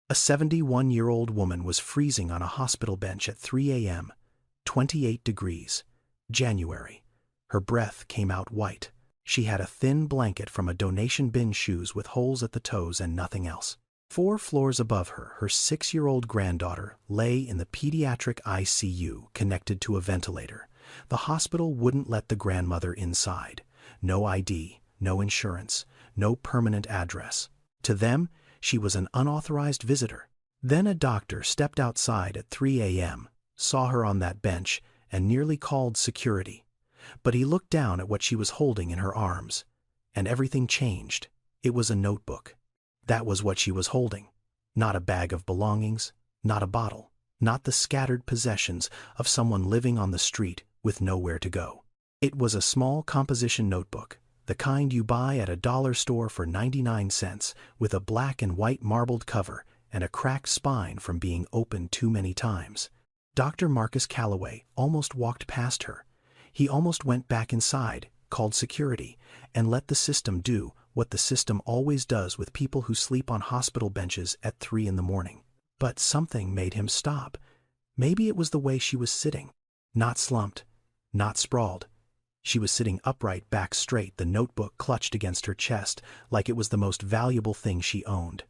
A 71-year-old woman was freezing on a hospital bench at 3 a.m., 28 degrees, January. Her breath came out white. She had a thin blanket from a donation bin, shoes with holes at the toes, and nothing else. 4 floors above her, her 6-year-old granddaughter lay in the pediatric ICU connected to a ventilator. The hospital wouldn't let the grandmother inside. No ID, no insurance, no permanent address. To them, she was an unauthorized visitor. Then a doctor stepped outside at 3 a.m., saw her on that bench, and nearly called security. But he looked down at what she was holding in her arms, and everything changed. It was a notebook. That was what she was holding. Not a bag of belongings, not a bottle, not the scattered possessions of someone living on the street with nowhere to go. It was a small composition notebook, the kind you buy at a dollar store for 99 cents, with a black and white marbled cover and a cracked spine from being opened too many times. Dr. Marcus Calloway almost walked past her. He almost went back inside, called security, and let the system do what the system always does with people who sleep on hospital benches at 3 in the morning. But something made him stop. Maybe it was the way she was sitting. Not slumped, not sprawled. She was sitting upright, back straight, the notebook clutched against her chest like it was the most valuable thing she owned.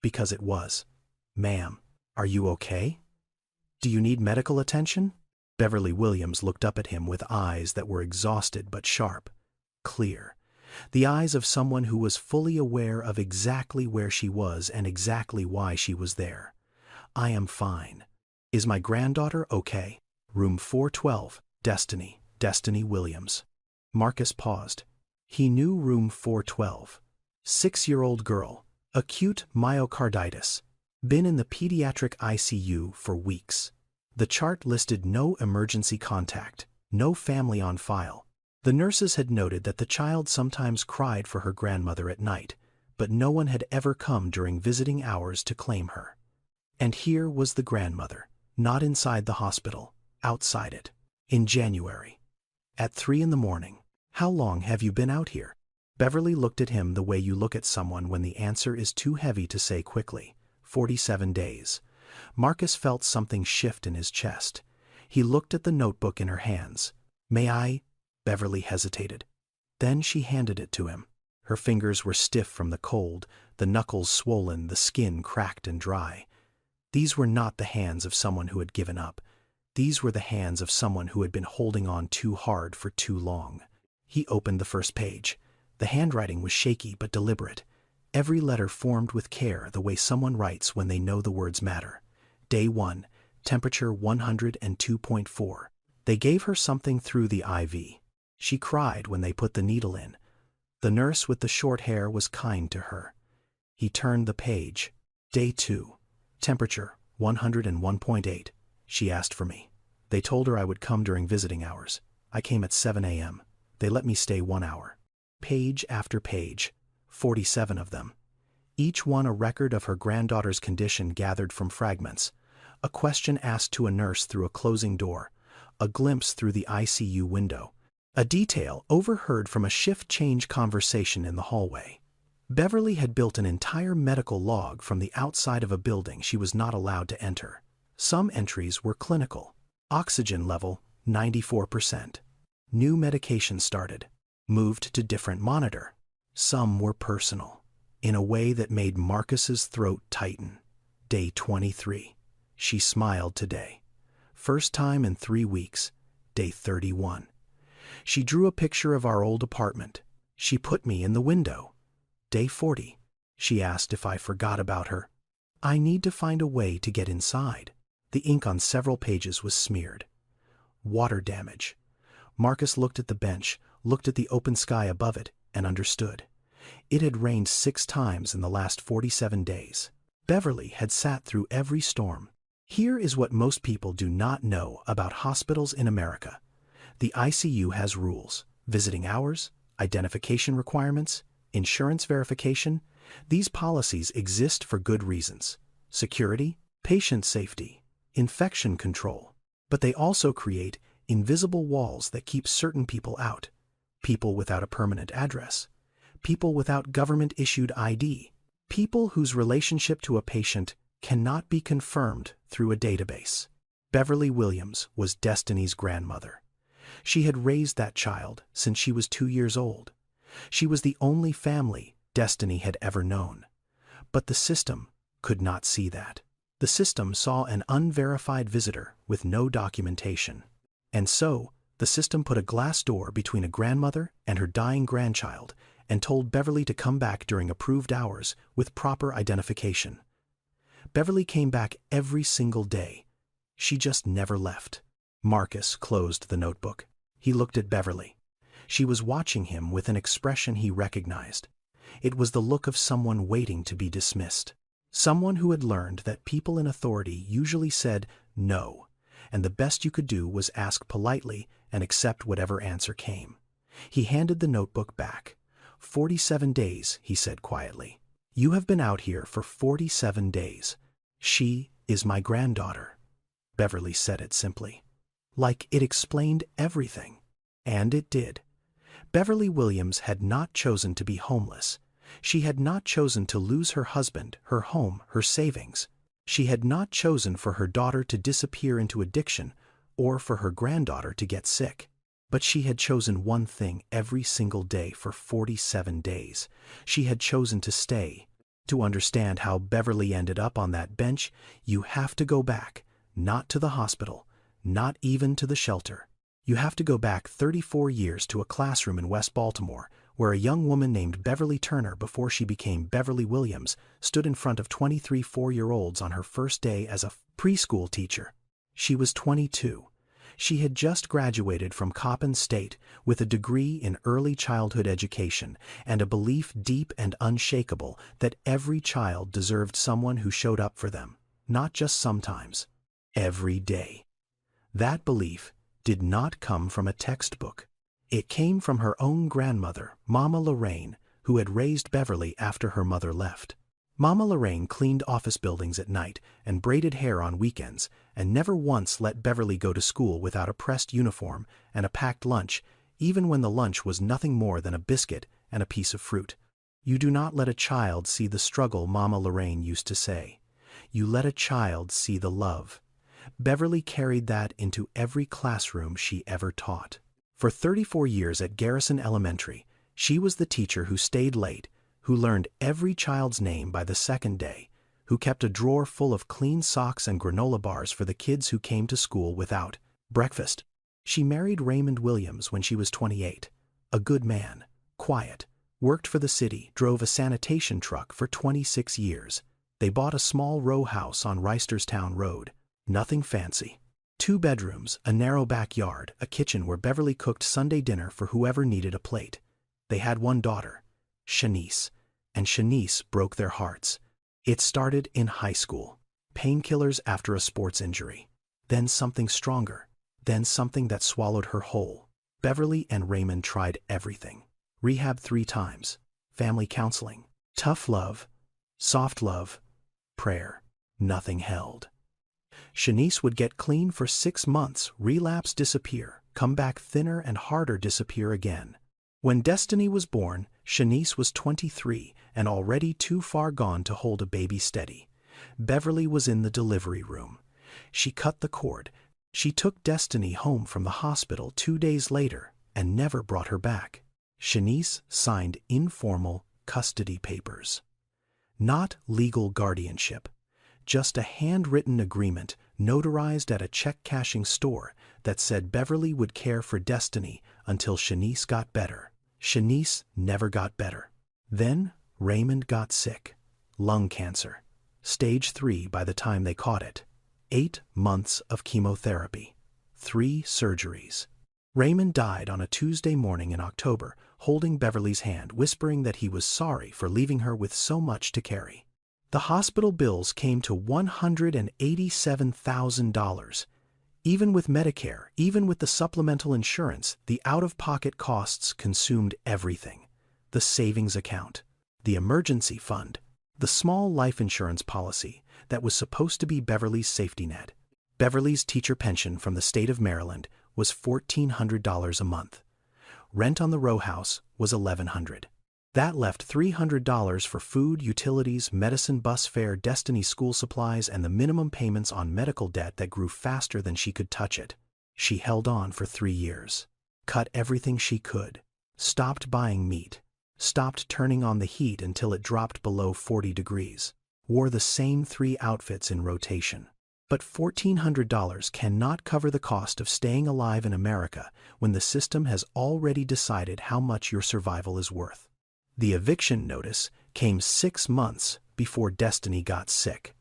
Because it was. "Ma'am, are you okay? Do you need medical attention?" Beverly Williams looked up at him with eyes that were exhausted but sharp, clear. The eyes of someone who was fully aware of exactly where she was and exactly why she was there. "I am fine. Is my granddaughter okay? Room 412, Destiny Williams." Marcus paused. He knew room 412. 6-year-old girl, acute myocarditis. Been in the pediatric ICU for weeks. The chart listed no emergency contact, no family on file. The nurses had noted that the child sometimes cried for her grandmother at night, but no one had ever come during visiting hours to claim her. And here was the grandmother, not inside the hospital, outside it, in January. At 3 in the morning. "How long have you been out here?" Beverly looked at him the way you look at someone when the answer is too heavy to say quickly. 47 days. Marcus felt something shift in his chest. He looked at the notebook in her hands. "May I?" Beverly hesitated. Then she handed it to him. Her fingers were stiff from the cold, the knuckles swollen, the skin cracked and dry. These were not the hands of someone who had given up. These were the hands of someone who had been holding on too hard for too long. He opened the first page. The handwriting was shaky but deliberate. Every letter formed with care, the way someone writes when they know the words matter. Day 1, temperature 102.4. They gave her something through the IV. She cried when they put the needle in. The nurse with the short hair was kind to her. He turned the page. Day 2, temperature 101.8. She asked for me. They told her I would come during visiting hours. I came at 7 a.m. They let me stay 1 hour. Page after page, 47 of them. Each one a record of her granddaughter's condition gathered from fragments. A question asked to a nurse through a closing door. A glimpse through the ICU window. A detail overheard from a shift change conversation in the hallway. Beverly had built an entire medical log from the outside of a building she was not allowed to enter. Some entries were clinical. Oxygen level, 94%. New medication started. Moved to different monitor. Some were personal, in a way that made Marcus's throat tighten. Day 23. She smiled today. First time in 3 weeks. Day 31. She drew a picture of our old apartment. She put me in the window. Day 40. She asked if I forgot about her. I need to find a way to get inside. The ink on several pages was smeared. Water damage. Marcus looked at the bench, looked at the open sky above it, and understood. It had rained 6 times in the last 47 days. Beverly had sat through every storm. Here is what most people do not know about hospitals in America. The ICU has rules: visiting hours, identification requirements, insurance verification. These policies exist for good reasons: security, patient safety, infection control. But they also create invisible walls that keep certain people out. People without a permanent address. People without government-issued ID. People whose relationship to a patient cannot be confirmed through a database. Beverly Williams was Destiny's grandmother. She had raised that child since she was 2 years old. She was the only family Destiny had ever known. But the system could not see that. The system saw an unverified visitor with no documentation. And so, the system put a glass door between a grandmother and her dying grandchild and told Beverly to come back during approved hours with proper identification. Beverly came back every single day. She just never left. Marcus closed the notebook. He looked at Beverly. She was watching him with an expression he recognized. It was the look of someone waiting to be dismissed. Someone who had learned that people in authority usually said no, and the best you could do was ask politely and accept whatever answer came. He handed the notebook back. 47 days, he said quietly. You have been out here for 47 days. She is my granddaughter. Beverly said it simply. Like it explained everything. And it did. Beverly Williams had not chosen to be homeless. She had not chosen to lose her husband, her home, her savings. She had not chosen for her daughter to disappear into addiction or for her granddaughter to get sick. But she had chosen one thing every single day for 47 days. She had chosen to stay. To understand how Beverly ended up on that bench, you have to go back, not to the hospital, not even to the shelter. You have to go back 34 years to a classroom in West Baltimore, where a young woman named Beverly Turner, before she became Beverly Williams, stood in front of 23 4-year-olds on her first day as a preschool teacher. She was 22. She had just graduated from Coppin State with a degree in early childhood education and a belief deep and unshakable that every child deserved someone who showed up for them, not just sometimes, every day. That belief did not come from a textbook. It came from her own grandmother, Mama Lorraine, who had raised Beverly after her mother left. Mama Lorraine cleaned office buildings at night and braided hair on weekends, and never once let Beverly go to school without a pressed uniform and a packed lunch, even when the lunch was nothing more than a biscuit and a piece of fruit. You do not let a child see the struggle, Mama Lorraine used to say. You let a child see the love. Beverly carried that into every classroom she ever taught. For 34 years at Garrison Elementary, she was the teacher who stayed late, who learned every child's name by the second day, who kept a drawer full of clean socks and granola bars for the kids who came to school without breakfast. She married Raymond Williams when she was 28. A good man, quiet, worked for the city, drove a sanitation truck for 26 years. They bought a small row house on Reisterstown Road. Nothing fancy. 2 bedrooms, a narrow backyard, a kitchen where Beverly cooked Sunday dinner for whoever needed a plate. They had one daughter, Shanice, and Shanice broke their hearts. It started in high school. Painkillers after a sports injury. Then something stronger. Then something that swallowed her whole. Beverly and Raymond tried everything. Rehab 3 times. Family counseling. Tough love. Soft love. Prayer. Nothing held. Shanice would get clean for 6 months, relapse, disappear, come back thinner and harder, disappear again. When Destiny was born, Shanice was 23 and already too far gone to hold a baby steady. Beverly was in the delivery room. She cut the cord. She took Destiny home from the hospital 2 days later and never brought her back. Shanice signed informal custody papers. Not legal guardianship. Just a handwritten agreement notarized at a check-cashing store that said Beverly would care for Destiny until Shanice got better. Shanice never got better. Then Raymond got sick. Lung cancer. Stage 3 by the time they caught it. 8 months of chemotherapy. 3 surgeries. Raymond died on a Tuesday morning in October, holding Beverly's hand, whispering that he was sorry for leaving her with so much to carry. The hospital bills came to $187,000. Even with Medicare, even with the supplemental insurance, the out-of-pocket costs consumed everything. The savings account, the emergency fund, the small life insurance policy that was supposed to be Beverly's safety net. Beverly's teacher pension from the state of Maryland was $1,400 a month. Rent on the row house was $1,100. That left $300 for food, utilities, medicine, bus fare, Destiny's school supplies, and the minimum payments on medical debt that grew faster than she could touch it. She held on for 3 years. Cut everything she could. Stopped buying meat. Stopped turning on the heat until it dropped below 40 degrees. Wore the same 3 outfits in rotation. But $1,400 cannot cover the cost of staying alive in America when the system has already decided how much your survival is worth. The eviction notice came 6 months before Destiny got sick.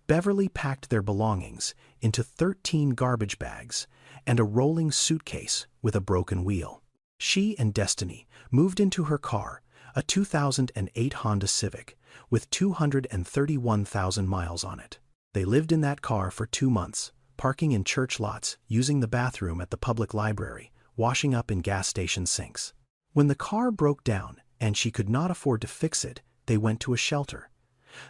Beverly packed their belongings into 13 garbage bags and a rolling suitcase with a broken wheel. She and Destiny moved into her car, a 2008 Honda Civic, with 231,000 miles on it. They lived in that car for 2 months, parking in church lots, using the bathroom at the public library, washing up in gas station sinks. When the car broke down and she could not afford to fix it, they went to a shelter.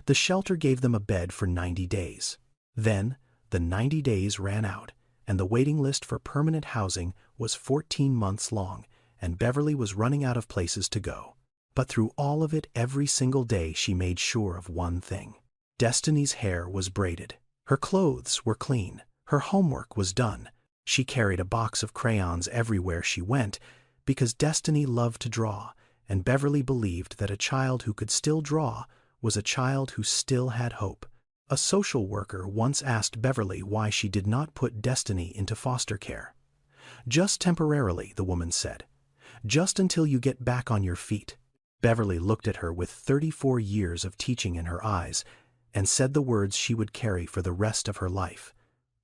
The shelter gave them a bed for 90 days. Then, the 90 days ran out, and the waiting list for permanent housing was 14 months long, and Beverly was running out of places to go. But through all of it, every single day she made sure of one thing. Destiny's hair was braided. Her clothes were clean. Her homework was done. She carried a box of crayons everywhere she went because Destiny loved to draw, and Beverly believed that a child who could still draw was a child who still had hope. A social worker once asked Beverly why she did not put Destiny into foster care. "Just temporarily," the woman said. "Just until you get back on your feet." Beverly looked at her with 34 years of teaching in her eyes and said the words she would carry for the rest of her life.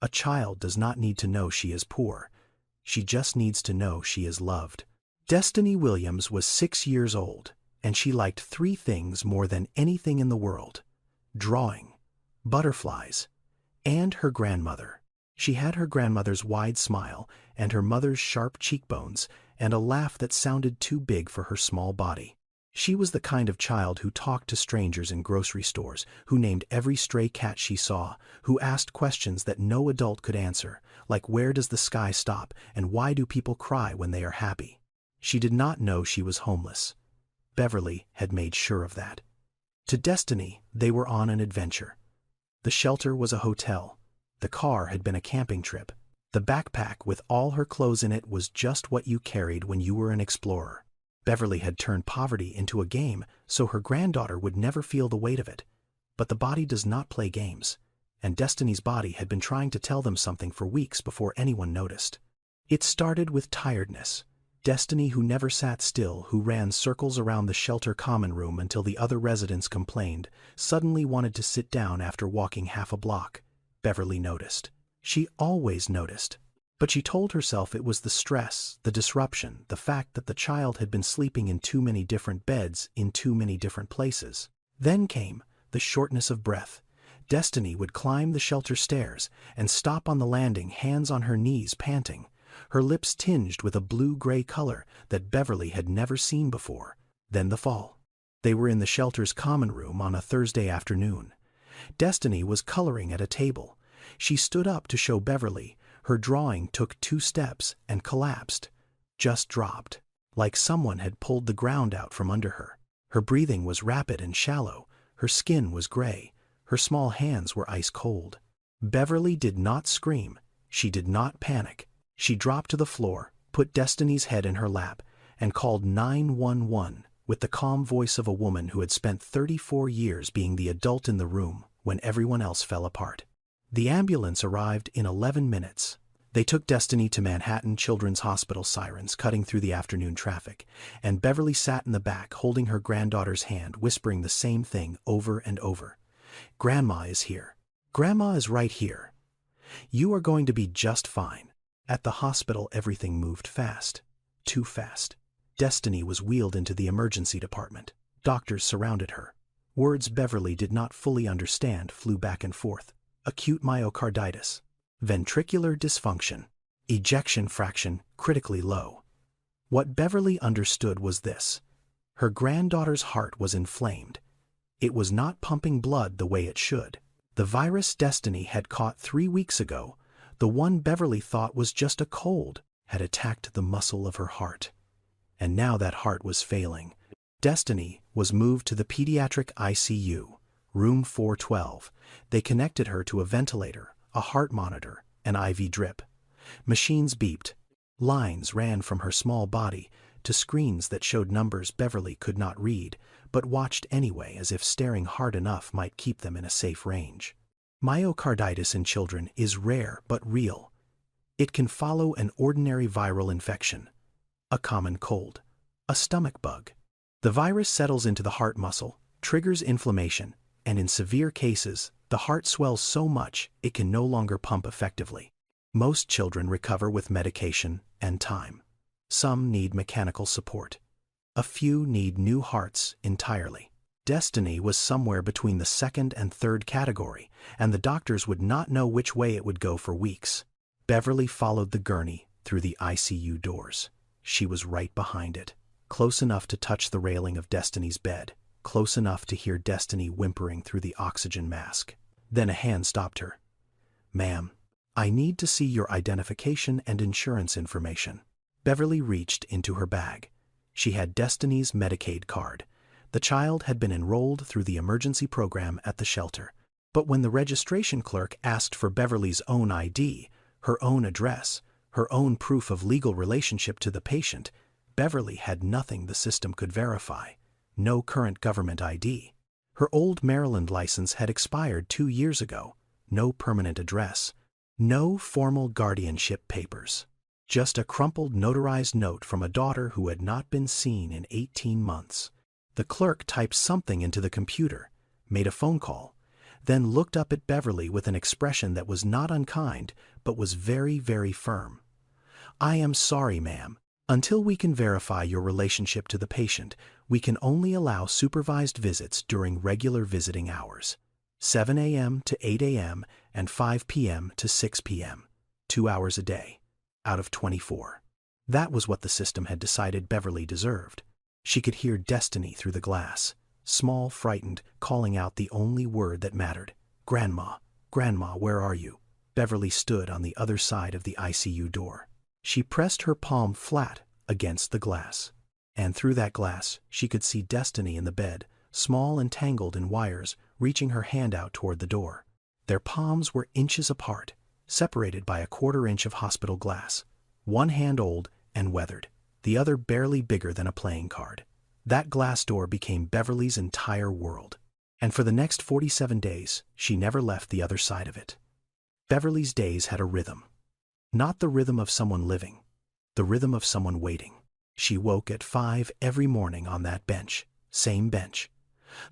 A child does not need to know she is poor. She just needs to know she is loved. Destiny Williams was 6 years old, and she liked 3 things more than anything in the world: drawing, butterflies, and her grandmother. She had her grandmother's wide smile and her mother's sharp cheekbones and a laugh that sounded too big for her small body. She was the kind of child who talked to strangers in grocery stores, who named every stray cat she saw, who asked questions that no adult could answer, like where does the sky stop and why do people cry when they are happy. She did not know she was homeless. Beverly had made sure of that. To Destiny, they were on an adventure. The shelter was a hotel. The car had been a camping trip. The backpack with all her clothes in it was just what you carried when you were an explorer. Beverly had turned poverty into a game so her granddaughter would never feel the weight of it. But the body does not play games, and Destiny's body had been trying to tell them something for weeks before anyone noticed. It started with tiredness. Destiny, who never sat still, who ran circles around the shelter common room until the other residents complained, suddenly wanted to sit down after walking half a block. Beverly noticed. She always noticed. But she told herself it was the stress, the disruption, the fact that the child had been sleeping in too many different beds in too many different places. Then came the shortness of breath. Destiny would climb the shelter stairs and stop on the landing, hands on her knees, panting, her lips tinged with a blue-gray color that Beverly had never seen before. Then the fall. They were in the shelter's common room on a Thursday afternoon. Destiny was coloring at a table. She stood up to show Beverly. Her drawing took 2 steps and collapsed, just dropped, like someone had pulled the ground out from under her. Her breathing was rapid and shallow. Her skin was gray. Her small hands were ice cold. Beverly did not scream. She did not panic. She dropped to the floor, put Destiny's head in her lap, and called 911 with the calm voice of a woman who had spent 34 years being the adult in the room when everyone else fell apart. The ambulance arrived in 11 minutes. They took Destiny to Manhattan Children's Hospital, sirens cutting through the afternoon traffic, and Beverly sat in the back holding her granddaughter's hand, whispering the same thing over and over. "Grandma is here. Grandma is right here. You are going to be just fine." At the hospital, everything moved fast. Too fast. Destiny was wheeled into the emergency department. Doctors surrounded her. Words Beverly did not fully understand flew back and forth. Acute myocarditis, ventricular dysfunction, ejection fraction critically low. What Beverly understood was this: her granddaughter's heart was inflamed. It was not pumping blood the way it should. The virus Destiny had caught 3 weeks ago, the one Beverly thought was just a cold, had attacked the muscle of her heart. And now that heart was failing. Destiny was moved to the pediatric ICU, room 412. They connected her to a ventilator, a heart monitor, an IV drip. Machines beeped. Lines ran from her small body to screens that showed numbers Beverly could not read, but watched anyway as if staring hard enough might keep them in a safe range. Myocarditis in children is rare but real. It can follow an ordinary viral infection, a common cold, a stomach bug. The virus settles into the heart muscle, triggers inflammation, and in severe cases, the heart swells so much it can no longer pump effectively. Most children recover with medication and time. Some need mechanical support. A few need new hearts entirely. Destiny was somewhere between the second and third category, and the doctors would not know which way it would go for weeks. Beverly followed the gurney through the ICU doors. She was right behind it, close enough to touch the railing of Destiny's bed, close enough to hear Destiny whimpering through the oxygen mask. Then a hand stopped her. "Ma'am, I need to see your identification and insurance information." Beverly reached into her bag. She had Destiny's Medicaid card. The child had been enrolled through the emergency program at the shelter. But when the registration clerk asked for Beverly's own ID, her own address, her own proof of legal relationship to the patient, Beverly had nothing the system could verify. No current government ID. Her old Maryland license had expired 2 years ago. No permanent address. No formal guardianship papers. Just a crumpled notarized note from a daughter who had not been seen in 18 months. The clerk typed something into the computer, made a phone call, then looked up at Beverly with an expression that was not unkind, but was very, very firm. "I am sorry, ma'am. Until we can verify your relationship to the patient, we can only allow supervised visits during regular visiting hours. 7 a.m. to 8 a.m. and 5 p.m. to 6 p.m. 2 hours a day, out of 24. That was what the system had decided Beverly deserved. She could hear Destiny through the glass, small, frightened, calling out the only word that mattered. "Grandma, Grandma, where are you?" Beverly stood on the other side of the ICU door. She pressed her palm flat against the glass. And through that glass, she could see Destiny in the bed, small and tangled in wires, reaching her hand out toward the door. Their palms were inches apart, separated by a 1/4 inch of hospital glass. One hand old and weathered, the other barely bigger than a playing card. That glass door became Beverly's entire world. And for the next 47 days, she never left the other side of it. Beverly's days had a rhythm. Not the rhythm of someone living, the rhythm of someone waiting. She woke at 5 every morning on that bench, same bench.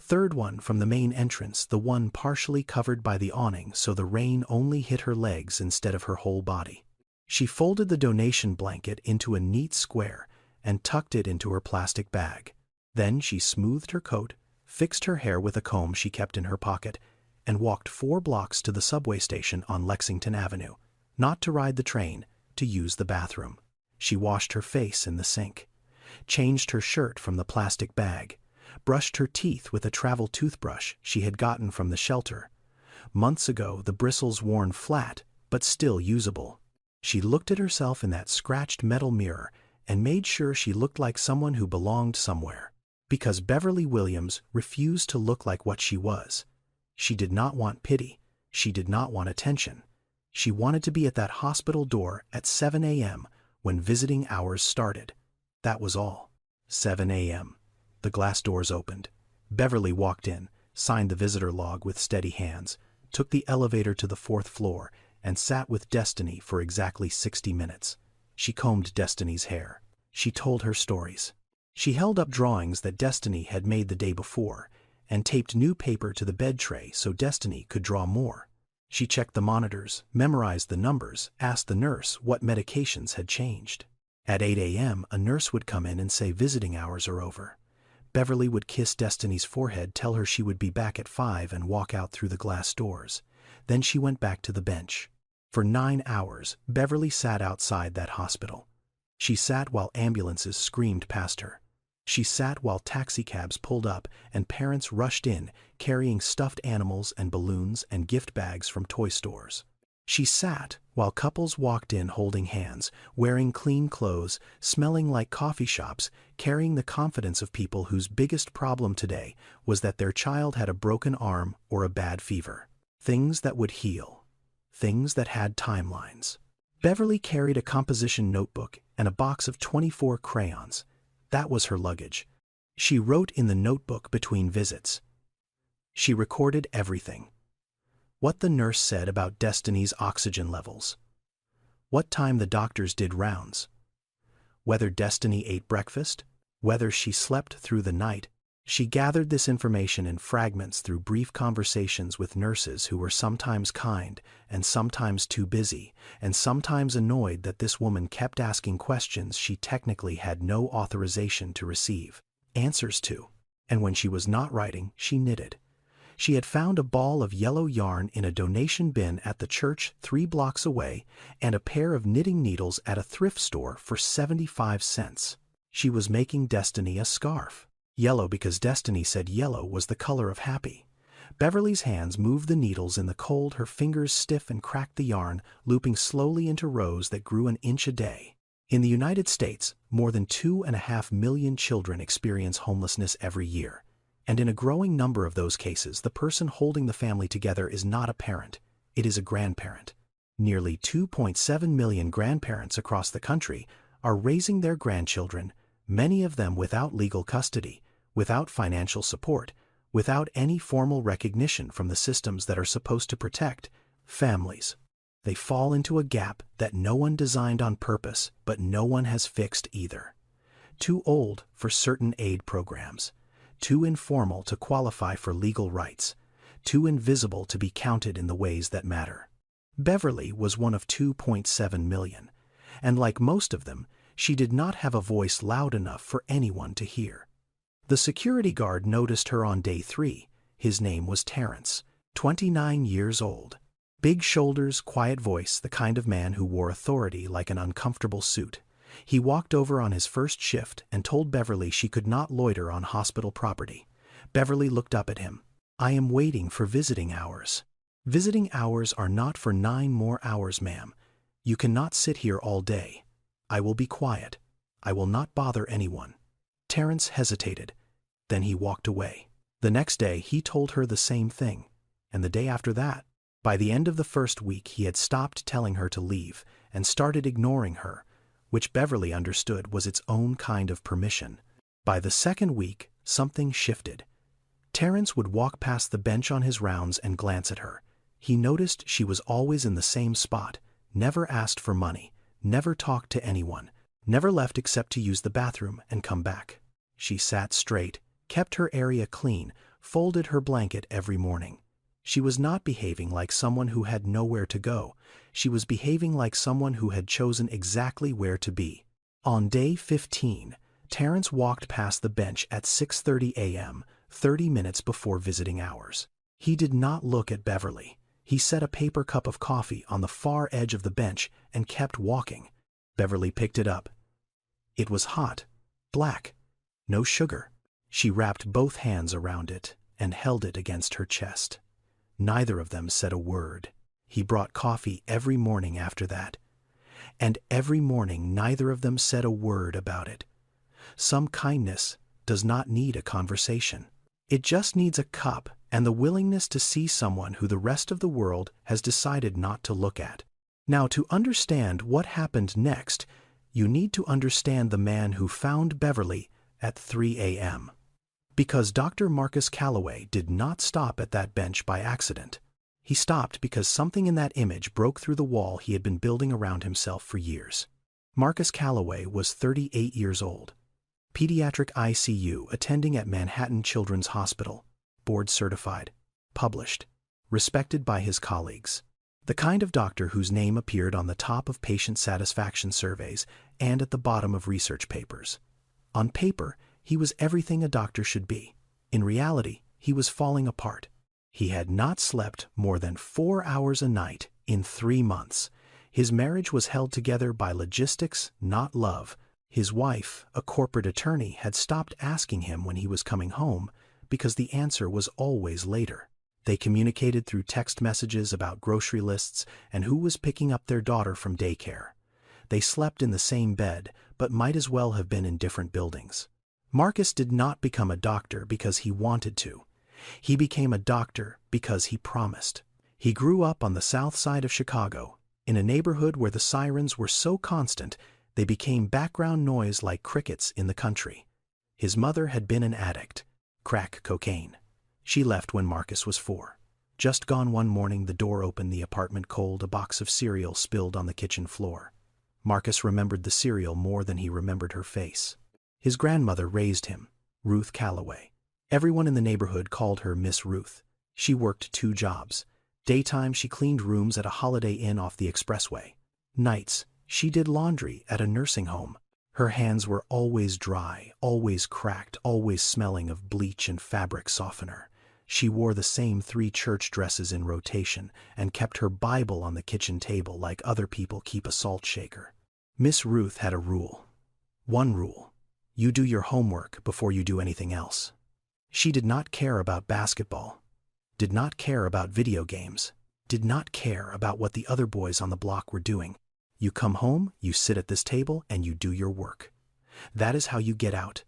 Third one from the main entrance, the one partially covered by the awning so the rain only hit her legs instead of her whole body. She folded the donation blanket into a neat square and tucked it into her plastic bag. Then she smoothed her coat, fixed her hair with a comb she kept in her pocket, and walked 4 blocks to the subway station on Lexington Avenue, not to ride the train, to use the bathroom. She washed her face in the sink, changed her shirt from the plastic bag, brushed her teeth with a travel toothbrush she had gotten from the shelter. Months ago, the bristles worn flat, but still usable. She looked at herself in that scratched metal mirror and made sure she looked like someone who belonged somewhere. Because Beverly Williams refused to look like what she was. She did not want pity. She did not want attention. She wanted to be at that hospital door at 7 a.m. when visiting hours started. That was all. 7 a.m. The glass doors opened. Beverly walked in, signed the visitor log with steady hands, took the elevator to the 4th floor, and sat with Destiny for exactly 60 minutes. She combed Destiny's hair. She told her stories. She held up drawings that Destiny had made the day before, and taped new paper to the bed tray so Destiny could draw more. She checked the monitors, memorized the numbers, asked the nurse what medications had changed. At 8 a.m., a nurse would come in and say visiting hours are over. Beverly would kiss Destiny's forehead, tell her she would be back at 5 and walk out through the glass doors. Then she went back to the bench. For 9 hours, Beverly sat outside that hospital. She sat while ambulances screamed past her. She sat while taxicabs pulled up and parents rushed in, carrying stuffed animals and balloons and gift bags from toy stores. She sat while couples walked in holding hands, wearing clean clothes, smelling like coffee shops, carrying the confidence of people whose biggest problem today was that their child had a broken arm or a bad fever. Things that would heal. Things that had timelines. Beverly carried a composition notebook and a box of 24 crayons. That was her luggage. She wrote in the notebook between visits. She recorded everything. What the nurse said about Destiny's oxygen levels. What time the doctors did rounds. Whether Destiny ate breakfast. Whether she slept through the night. She gathered this information in fragments through brief conversations with nurses who were sometimes kind and sometimes too busy, and sometimes annoyed that this woman kept asking questions she technically had no authorization to receive answers to. And when she was not writing, she knitted. She had found a ball of yellow yarn in a donation bin at the church 3 blocks away and a pair of knitting needles at a thrift store for 75 cents. She was making Destiny a scarf. Yellow because Destiny said yellow was the color of happy. Beverly's hands moved the needles in the cold, her fingers stiff, and cracked the yarn, looping slowly into rows that grew an inch a day. In the United States, more than 2.5 million children experience homelessness every year. And in a growing number of those cases, the person holding the family together is not a parent, it is a grandparent. Nearly 2.7 million grandparents across the country are raising their grandchildren, many of them without legal custody, without financial support, without any formal recognition from the systems that are supposed to protect families. They fall into a gap that no one designed on purpose, but no one has fixed either. Too old for certain aid programs. Too informal to qualify for legal rights, too invisible to be counted in the ways that matter. Beverly was one of 2.7 million, and like most of them, she did not have a voice loud enough for anyone to hear. The security guard noticed her on day 3. His name was Terrence, 29 years old. Big shoulders, quiet voice, the kind of man who wore authority like an uncomfortable suit. He walked over on his first shift and told Beverly she could not loiter on hospital property. Beverly looked up at him. "I am waiting for visiting hours." "Visiting hours are not for 9 more hours, ma'am. You cannot sit here all day. I will be quiet. I will not bother anyone." Terrence hesitated. Then he walked away. The next day he told her the same thing, and the day after that. By the end of the first week he had stopped telling her to leave and started ignoring her, which Beverly understood was its own kind of permission. By the second week, something shifted. Terrence would walk past the bench on his rounds and glance at her. He noticed she was always in the same spot, never asked for money, never talked to anyone, never left except to use the bathroom and come back. She sat straight, kept her area clean, folded her blanket every morning. She was not behaving like someone who had nowhere to go. She was behaving like someone who had chosen exactly where to be. On day 15, Terrence walked past the bench at 6:30 a.m., 30 minutes before visiting hours. He did not look at Beverly. He set a paper cup of coffee on the far edge of the bench and kept walking. Beverly picked it up. It was hot, black, no sugar. She wrapped both hands around it and held it against her chest. Neither of them said a word. He brought coffee every morning after that. And every morning neither of them said a word about it. Some kindness does not need a conversation. It just needs a cup and the willingness to see someone who the rest of the world has decided not to look at. Now, to understand what happened next, you need to understand the man who found Beverly at 3 a.m. Because Dr. Marcus Calloway did not stop at that bench by accident. He stopped because something in that image broke through the wall he had been building around himself for years. Marcus Calloway was 38 years old. Pediatric ICU attending at Manhattan Children's Hospital, board certified, published, respected by his colleagues. The kind of doctor whose name appeared on the top of patient satisfaction surveys and at the bottom of research papers. On paper, he was everything a doctor should be. In reality, he was falling apart. He had not slept more than 4 hours a night in 3 months. His marriage was held together by logistics, not love. His wife, a corporate attorney, had stopped asking him when he was coming home because the answer was always later. They communicated through text messages about grocery lists and who was picking up their daughter from daycare. They slept in the same bed, but might as well have been in different buildings. Marcus did not become a doctor because he wanted to. He became a doctor because he promised. He grew up on the south side of Chicago, in a neighborhood where the sirens were so constant they became background noise like crickets in the country. His mother had been an addict, crack cocaine. She left when Marcus was 4. Just gone one morning, the door opened, the apartment cold, a box of cereal spilled on the kitchen floor. Marcus remembered the cereal more than he remembered her face. His grandmother raised him, Ruth Calloway. Everyone in the neighborhood called her Miss Ruth. She worked 2 jobs. Daytime, she cleaned rooms at a Holiday Inn off the expressway. Nights, she did laundry at a nursing home. Her hands were always dry, always cracked, always smelling of bleach and fabric softener. She wore the same 3 church dresses in rotation and kept her Bible on the kitchen table like other people keep a salt shaker. Miss Ruth had a rule. One rule: you do your homework before you do anything else. She did not care about basketball, did not care about video games, did not care about what the other boys on the block were doing. You come home, you sit at this table, and you do your work. That is how you get out.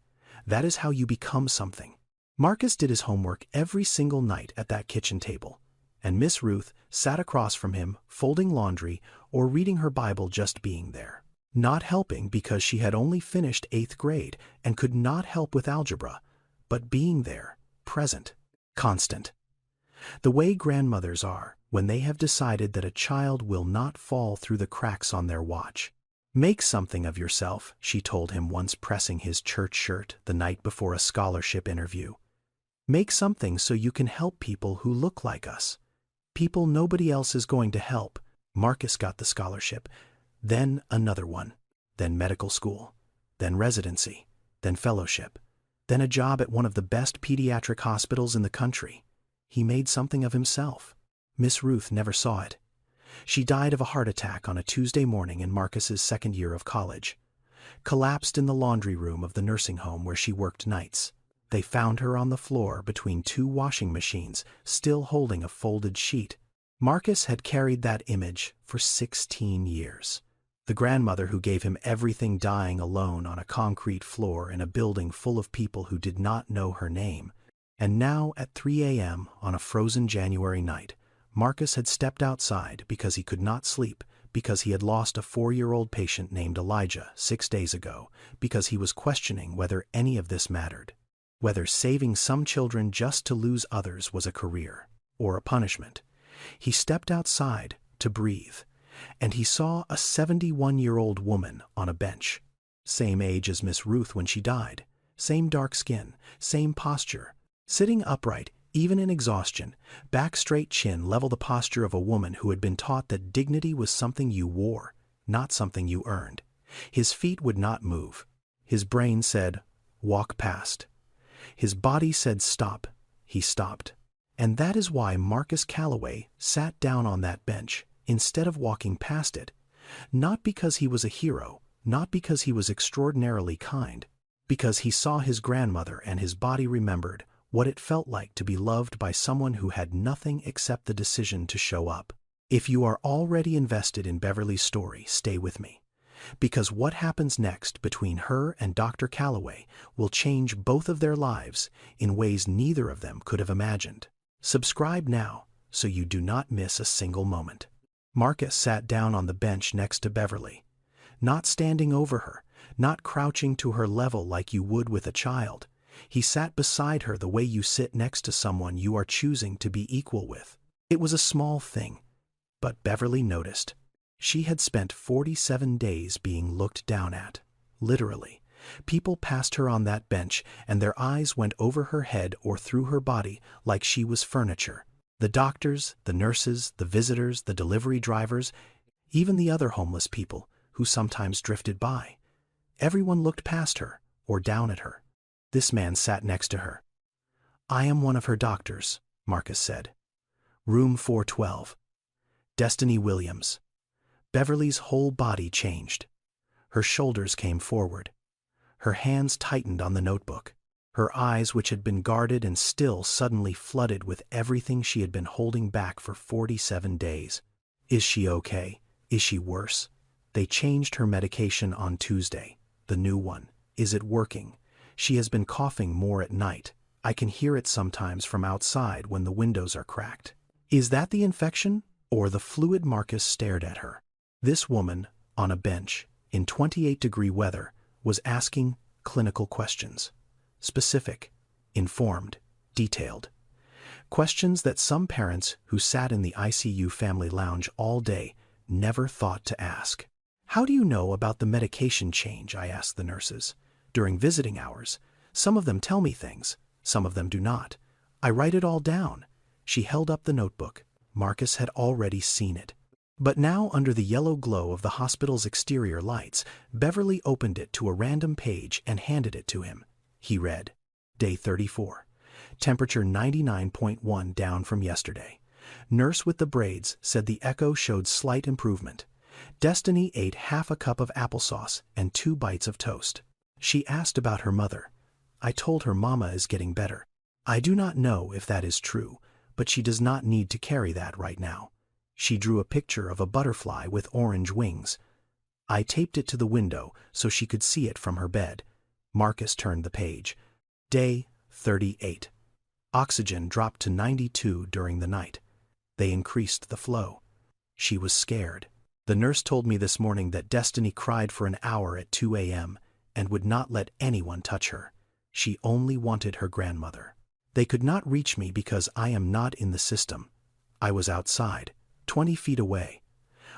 That is how you become something. Marcus did his homework every single night at that kitchen table, and Miss Ruth sat across from him, folding laundry or reading her Bible, just being there. Not helping because she had only finished 8th grade and could not help with algebra, but being there, present, constant. The way grandmothers are when they have decided that a child will not fall through the cracks on their watch. Make something of yourself, she told him once, pressing his church shirt the night before a scholarship interview. Make something so you can help people who look like us. People nobody else is going to help. Marcus got the scholarship, then another one, then medical school, then residency, then fellowship, then a job at one of the best pediatric hospitals in the country. He made something of himself. Miss Ruth never saw it. She died of a heart attack on a Tuesday morning in Marcus's 2nd year of college. Collapsed in the laundry room of the nursing home where she worked nights. They found her on the floor between 2 washing machines, still holding a folded sheet. Marcus had carried that image for 16 years. The grandmother who gave him everything, dying alone on a concrete floor in a building full of people who did not know her name. And now, at 3 a.m. on a frozen January night, Marcus had stepped outside because he could not sleep, because he had lost a 4-year-old patient named Elijah 6 days ago, because he was questioning whether any of this mattered, whether saving some children just to lose others was a career or a punishment. He stepped outside to breathe, and he saw a 71-year-old woman on a bench, same age as Miss Ruth when she died, same dark skin, same posture, sitting upright, even in exhaustion, back straight, chin level, the posture of a woman who had been taught that dignity was something you wore, not something you earned. His feet would not move. His brain said, walk past. His body said, stop. He stopped. And that is why Marcus Calloway sat down on that bench instead of walking past it. Not because he was a hero, not because he was extraordinarily kind, because he saw his grandmother and his body remembered what it felt like to be loved by someone who had nothing except the decision to show up. If you are already invested in Beverly's story, stay with me. Because what happens next between her and Dr. Calloway will change both of their lives in ways neither of them could have imagined. Subscribe now so you do not miss a single moment. Marcus sat down on the bench next to Beverly, not standing over her, not crouching to her level like you would with a child. He sat beside her the way you sit next to someone you are choosing to be equal with. It was a small thing, but Beverly noticed. She had spent 47 days being looked down at, literally. People passed her on that bench, and their eyes went over her head or through her body like she was furniture. The doctors, the nurses, the visitors, the delivery drivers, even the other homeless people who sometimes drifted by. Everyone looked past her or down at her. This man sat next to her. I am one of her doctors, Marcus said. Room 412. Destiny Williams. Beverly's whole body changed. Her shoulders came forward. Her hands tightened on the notebook. Her eyes, which had been guarded and still, suddenly flooded with everything she had been holding back for 47 days. Is she okay? Is she worse? They changed her medication on Tuesday. The new one. Is it working? She has been coughing more at night. I can hear it sometimes from outside when the windows are cracked. Is that the infection? Or the fluid? Marcus stared at her. This woman, on a bench, in 28-degree weather, was asking clinical questions. Specific, informed, detailed. Questions that some parents who sat in the ICU family lounge all day never thought to ask. How do you know about the medication change? I asked the nurses. During visiting hours, some of them tell me things, some of them do not. I write it all down. She held up the notebook. Marcus had already seen it. But now, under the yellow glow of the hospital's exterior lights, Beverly opened it to a random page and handed it to him. He read, Day 34. Temperature 99.1, down from yesterday. Nurse with the braids said the echo showed slight improvement. Destiny ate half a cup of applesauce and 2 bites of toast. She asked about her mother. I told her Mama is getting better. I do not know if that is true, but she does not need to carry that right now. She drew a picture of a butterfly with orange wings. I taped it to the window so she could see it from her bed. Marcus turned the page. Day 38. Oxygen dropped to 92 during the night. They increased the flow. She was scared. The nurse told me this morning that Destiny cried for an hour at 2 a.m. and would not let anyone touch her. She only wanted her grandmother. They could not reach me because I am not in the system. I was outside, 20 feet away.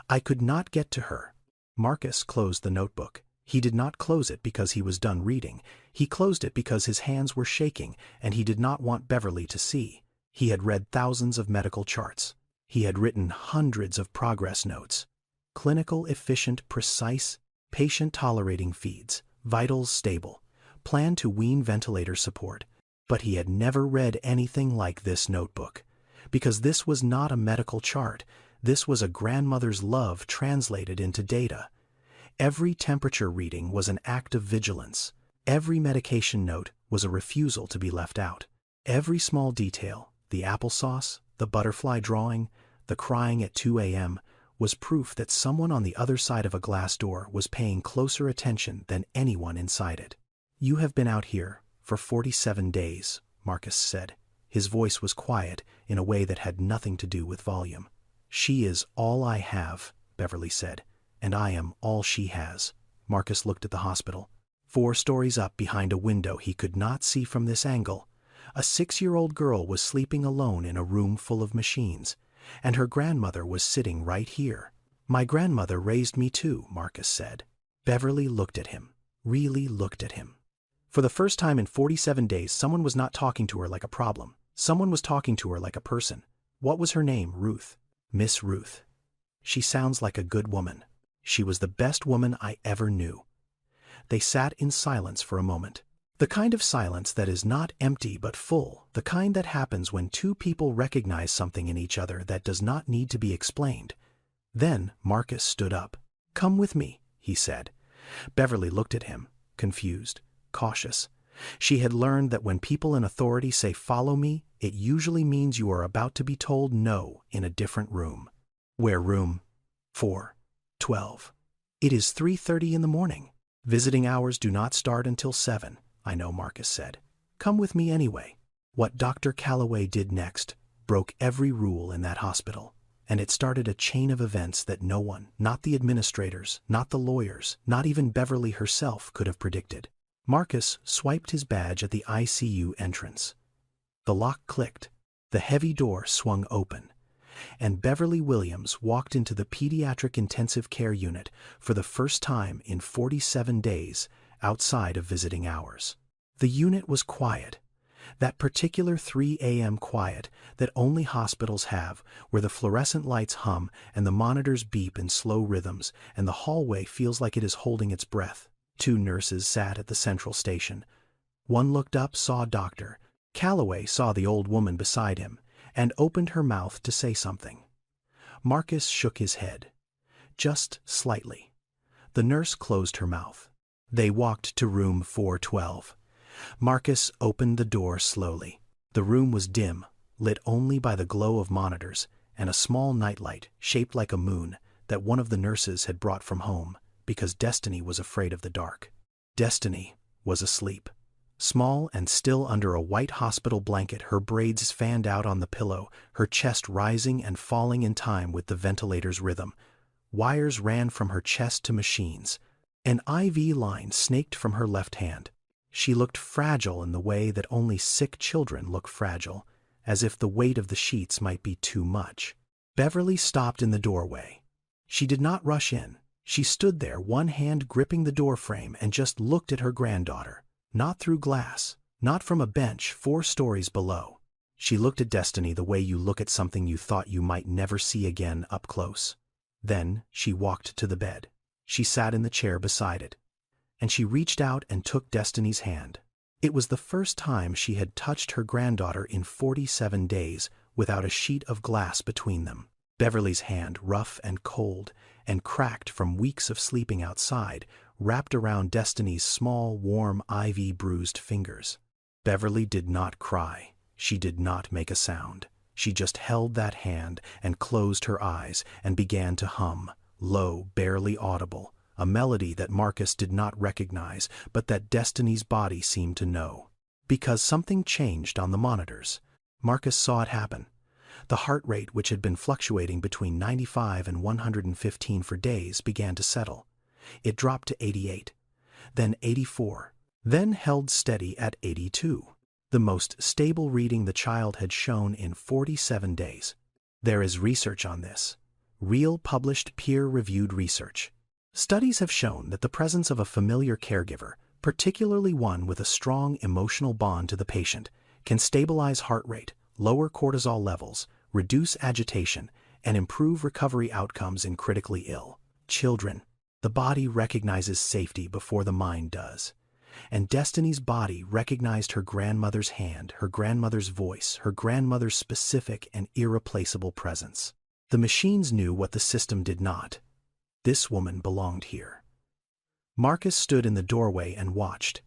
I could not get to her. Marcus closed the notebook. He did not close it because he was done reading. He closed it because his hands were shaking and he did not want Beverly to see. He had read thousands of medical charts. He had written hundreds of progress notes. Clinical, efficient, precise, patient-tolerating feeds, vitals stable, plan to wean ventilator support. But he had never read anything like this notebook. Because this was not a medical chart. This was a grandmother's love translated into data. Every temperature reading was an act of vigilance. Every medication note was a refusal to be left out. Every small detail, the applesauce, the butterfly drawing, the crying at 2 a.m., was proof that someone on the other side of a glass door was paying closer attention than anyone inside it. You have been out here for 47 days, Marcus said. His voice was quiet in a way that had nothing to do with volume. She is all I have, Beverly said. And I am all she has. Marcus looked at the hospital. 4 stories up behind a window he could not see from this angle, a 6-year-old girl was sleeping alone in a room full of machines, and her grandmother was sitting right here. My grandmother raised me too, Marcus said. Beverly looked at him, really looked at him. For the first time in 47 days, someone was not talking to her like a problem. Someone was talking to her like a person. What was her name? Ruth. Miss Ruth. She sounds like a good woman. She was the best woman I ever knew. They sat in silence for a moment. The kind of silence that is not empty but full, the kind that happens when 2 people recognize something in each other that does not need to be explained. Then Marcus stood up. Come with me, he said. Beverly looked at him, confused, cautious. She had learned that when people in authority say follow me, it usually means you are about to be told no in a different room. Where room? 412. It is 3:30 in the morning. Visiting hours do not start until 7, I know, Marcus said. Come with me anyway. What Dr. Calloway did next broke every rule in that hospital, and it started a chain of events that no one, not the administrators, not the lawyers, not even Beverly herself, could have predicted. Marcus swiped his badge at the ICU entrance. The lock clicked. The heavy door swung open, and Beverly Williams walked into the pediatric intensive care unit for the first time in 47 days outside of visiting hours. The unit was quiet, that particular 3 a.m. quiet that only hospitals have, where the fluorescent lights hum and the monitors beep in slow rhythms and the hallway feels like it is holding its breath. 2 nurses sat at the central station. One looked up, saw Dr. Calloway, saw the old woman beside him, and opened her mouth to say something. Marcus shook his head. Just slightly. The nurse closed her mouth. They walked to room 412. Marcus opened the door slowly. The room was dim, lit only by the glow of monitors and a small nightlight shaped like a moon that one of the nurses had brought from home because Destiny was afraid of the dark. Destiny was asleep. Small and still under a white hospital blanket, her braids fanned out on the pillow, her chest rising and falling in time with the ventilator's rhythm. Wires ran from her chest to machines. An IV line snaked from her left hand. She looked fragile in the way that only sick children look fragile, as if the weight of the sheets might be too much. Beverly stopped in the doorway. She did not rush in. She stood there, one hand gripping the doorframe, and just looked at her granddaughter. Not through glass, not from a bench 4 stories below. She looked at Destiny the way you look at something you thought you might never see again up close. Then she walked to the bed. She sat in the chair beside it. And she reached out and took Destiny's hand. It was the first time she had touched her granddaughter in 47 days without a sheet of glass between them. Beverly's hand, rough and cold and cracked from weeks of sleeping outside, wrapped around Destiny's small, warm, IV-bruised fingers. Beverly did not cry. She did not make a sound. She just held that hand and closed her eyes and began to hum, low, barely audible, a melody that Marcus did not recognize, but that Destiny's body seemed to know. Because something changed on the monitors. Marcus saw it happen. The heart rate, which had been fluctuating between 95 and 115 for days, began to settle. It dropped to 88, then 84, then held steady at 82, the most stable reading the child had shown in 47 days. There is research on this, real published peer-reviewed research. Studies have shown that the presence of a familiar caregiver, particularly one with a strong emotional bond to the patient, can stabilize heart rate, lower cortisol levels, reduce agitation, and improve recovery outcomes in critically ill children. The body recognizes safety before the mind does. And Destiny's body recognized her grandmother's hand, her grandmother's voice, her grandmother's specific and irreplaceable presence. The machines knew what the system did not. This woman belonged here. Marcus stood in the doorway and watched.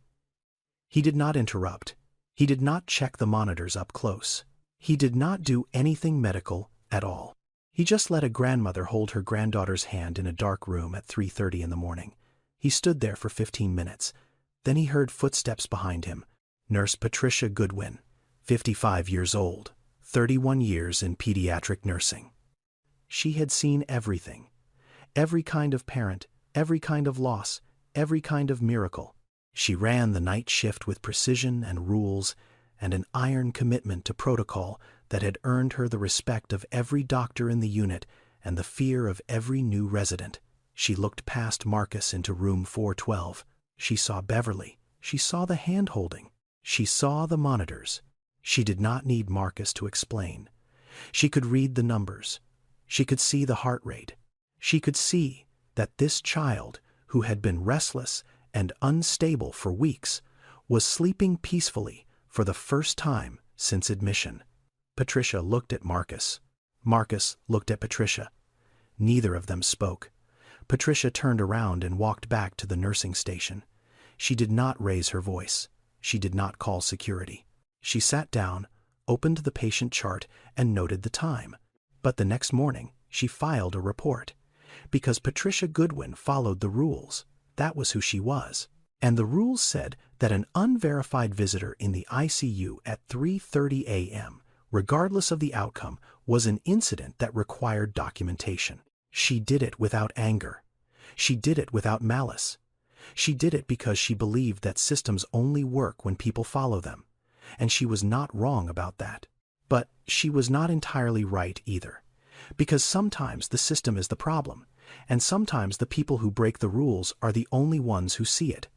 He did not interrupt. He did not check the monitors up close. He did not do anything medical at all. He just let a grandmother hold her granddaughter's hand in a dark room at 3:30 in the morning. He stood there for 15 minutes. Then he heard footsteps behind him. Nurse Patricia Goodwin, 55 years old, 31 years in pediatric nursing. She had seen everything. Every kind of parent, every kind of loss, every kind of miracle. She ran the night shift with precision and rules and an iron commitment to protocol that had earned her the respect of every doctor in the unit and the fear of every new resident. She looked past Marcus into room 412. She saw Beverly. She saw the hand-holding. She saw the monitors. She did not need Marcus to explain. She could read the numbers. She could see the heart rate. She could see that this child, who had been restless and unstable for weeks, was sleeping peacefully for the first time since admission. Patricia looked at Marcus. Marcus looked at Patricia. Neither of them spoke. Patricia turned around and walked back to the nursing station. She did not raise her voice. She did not call security. She sat down, opened the patient chart, and noted the time. But the next morning, she filed a report. Because Patricia Goodwin followed the rules. That was who she was. And the rules said that an unverified visitor in the ICU at 3:30 a.m., regardless of the outcome, was an incident that required documentation. She did it without anger. She did it without malice. She did it because she believed that systems only work when people follow them. And she was not wrong about that. But she was not entirely right either. Because sometimes the system is the problem, and sometimes the people who break the rules are the only ones who see it.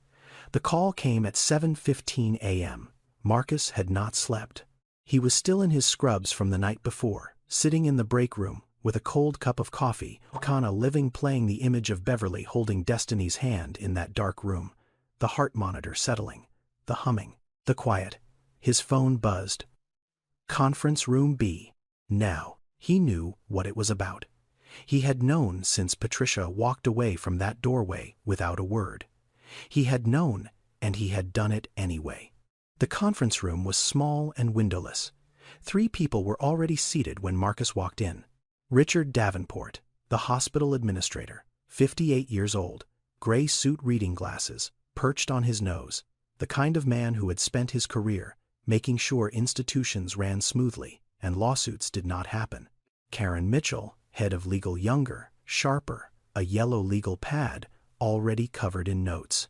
The call came at 7:15 a.m. Marcus had not slept. He was still in his scrubs from the night before, sitting in the break room with a cold cup of coffee, Kana living playing the image of Beverly holding Destiny's hand in that dark room, the heart monitor settling, the humming, the quiet. His phone buzzed. Conference room B. Now, he knew what it was about. He had known since Patricia walked away from that doorway without a word. He had known, and he had done it anyway. The conference room was small and windowless. 3 people were already seated when Marcus walked in. Richard Davenport, the hospital administrator, 58 years old, gray suit, reading glasses, perched on his nose, the kind of man who had spent his career making sure institutions ran smoothly and lawsuits did not happen. Karen Mitchell, head of legal, younger, sharper, a yellow legal pad already covered in notes.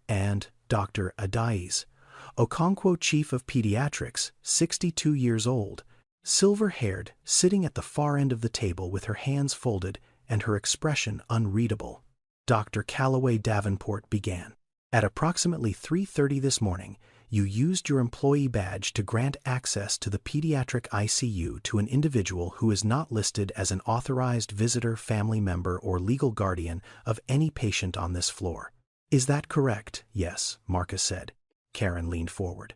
And Dr. Adais Okonkwo, chief of pediatrics, 62 years old, silver-haired, sitting at the far end of the table with her hands folded and her expression unreadable. Dr. Calloway Davenport began. At approximately 3:30 this morning, you used your employee badge to grant access to the pediatric ICU to an individual who is not listed as an authorized visitor, family member, or legal guardian of any patient on this floor. Is that correct? Yes, Marcus said. Karen leaned forward.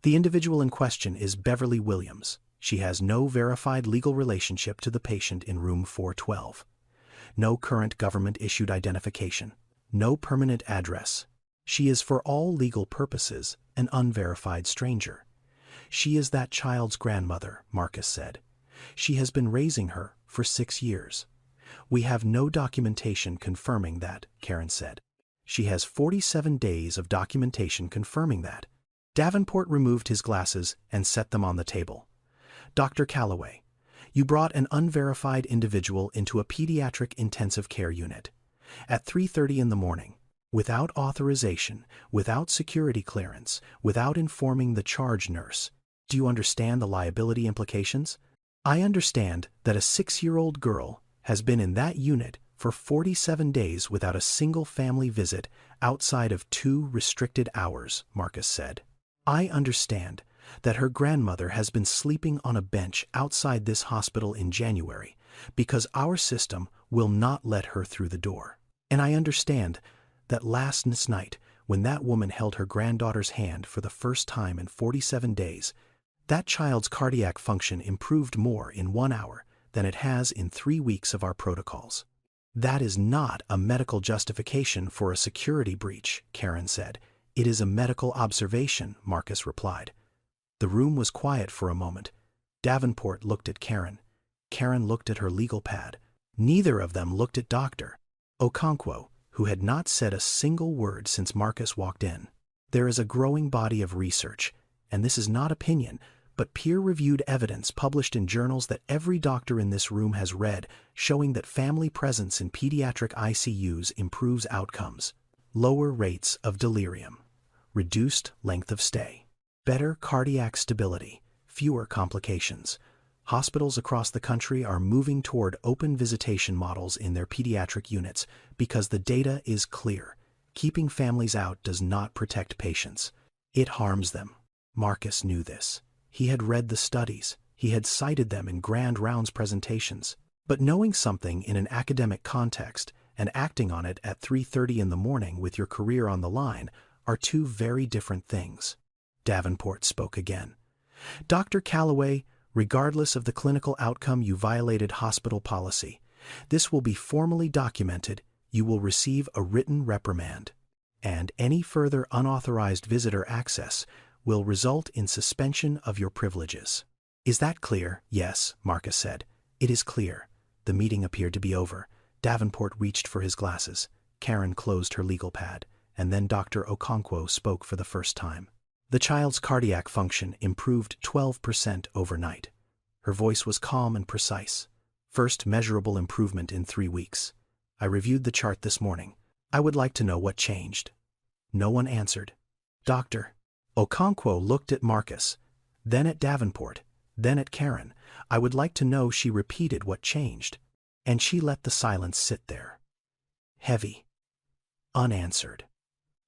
The individual in question is Beverly Williams. She has no verified legal relationship to the patient in room 412. No current government-issued identification. No permanent address. She is, for all legal purposes, an unverified stranger. She is that child's grandmother, Marcus said. She has been raising her for 6 years. We have no documentation confirming that, Karen said. She has 47 days of documentation confirming that. Davenport removed his glasses and set them on the table. Dr. Calloway, you brought an unverified individual into a pediatric intensive care unit at 3:30 in the morning, without authorization, without security clearance, without informing the charge nurse. Do you understand the liability implications? I understand that a 6-year-old girl has been in that unit for 47 days without a single family visit outside of 2 restricted hours, Marcus said. I understand that her grandmother has been sleeping on a bench outside this hospital in January because our system will not let her through the door. And I understand that last night, when that woman held her granddaughter's hand for the first time in 47 days, that child's cardiac function improved more in 1 hour than it has in 3 weeks of our protocols. That is not a medical justification for a security breach, Karen said. It is a medical observation, Marcus replied. The room was quiet for a moment. Davenport looked at Karen. Karen looked at her legal pad. Neither of them looked at Dr. Okonkwo, who had not said a single word since Marcus walked in. There is a growing body of research, and this is not opinion, but peer-reviewed evidence published in journals that every doctor in this room has read, showing that family presence in pediatric ICUs improves outcomes. Lower rates of delirium, reduced length of stay, better cardiac stability, fewer complications. Hospitals across the country are moving toward open visitation models in their pediatric units because the data is clear. Keeping families out does not protect patients. It harms them. Marcus knew this. He had read the studies. He had cited them in grand rounds presentations. But knowing something in an academic context and acting on it at 3:30 in the morning with your career on the line are 2 very different things. Davenport spoke again. Dr. Calloway, regardless of the clinical outcome, you violated hospital policy. This will be formally documented. You will receive a written reprimand. And any further unauthorized visitor access will result in suspension of your privileges. Is that clear? Yes, Marcus said. It is clear. The meeting appeared to be over. Davenport reached for his glasses. Karen closed her legal pad, and then Dr. Okonkwo spoke for the first time. The child's cardiac function improved 12% overnight. Her voice was calm and precise. First measurable improvement in 3 weeks. I reviewed the chart this morning. I would like to know what changed. No one answered. Dr. Okonkwo looked at Marcus, then at Davenport, then at Karen. I would like to know. She repeated what changed. And she let the silence sit there. Heavy. Unanswered.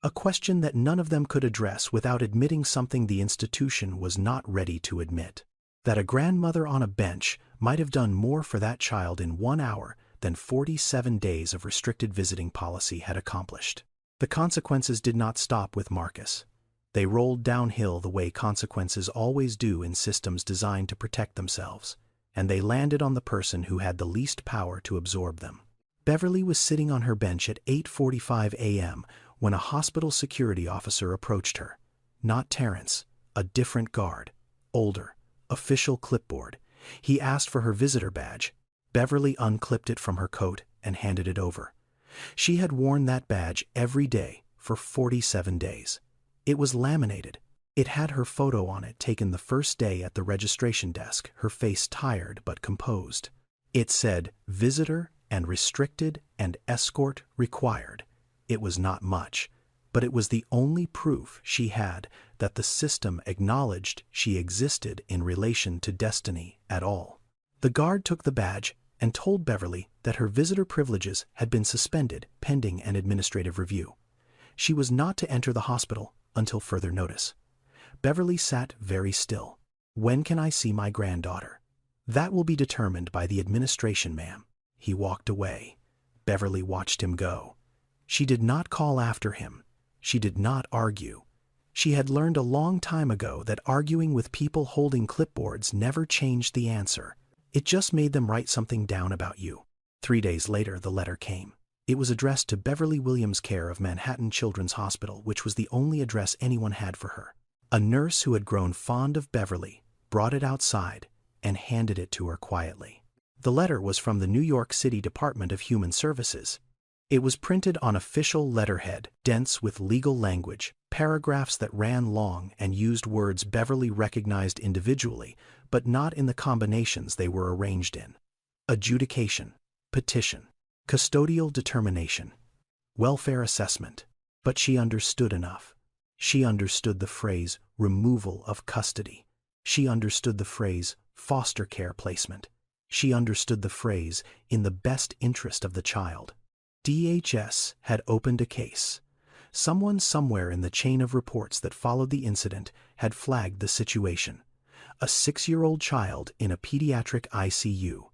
A question that none of them could address without admitting something the institution was not ready to admit. That a grandmother on a bench might have done more for that child in 1 hour than 47 days of restricted visiting policy had accomplished. The consequences did not stop with Marcus. They rolled downhill the way consequences always do in systems designed to protect themselves, and they landed on the person who had the least power to absorb them. Beverly was sitting on her bench at 8:45 a.m. when a hospital security officer approached her. Not Terrence, A different guard. Older. Official clipboard. He asked for her visitor badge. Beverly unclipped it from her coat and handed it over. She had worn that badge every day for 47 days. It was laminated. It had her photo on it taken the first day at the registration desk, her face tired but composed. It said, "Visitor and restricted and escort required." It was not much, but it was the only proof she had that the system acknowledged she existed in relation to Destiny at all. The guard took the badge and told Beverly that her visitor privileges had been suspended pending an administrative review. She was not to enter the hospital until further notice. Beverly sat very still. "When can I see my granddaughter?" "That will be determined by the administration, ma'am." He walked away. Beverly watched him go. She did not call after him. She did not argue. She had learned a long time ago that arguing with people holding clipboards never changed the answer. It just made them write something down about you. 3 days later, the letter came. It was addressed to Beverly Williams' care of Manhattan Children's Hospital, which was the only address anyone had for her. A nurse who had grown fond of Beverly brought it outside and handed it to her quietly. The letter was from the New York City Department of Human Services. It was printed on official letterhead, dense with legal language, paragraphs that ran long and used words Beverly recognized individually, but not in the combinations they were arranged in. Adjudication, petition, custodial determination, welfare assessment. But she understood enough. She understood the phrase removal of custody. She understood the phrase foster care placement. She understood the phrase in the best interest of the child. DHS had opened a case. Someone somewhere in the chain of reports that followed the incident had flagged the situation. A 6-year-old child in a pediatric ICU.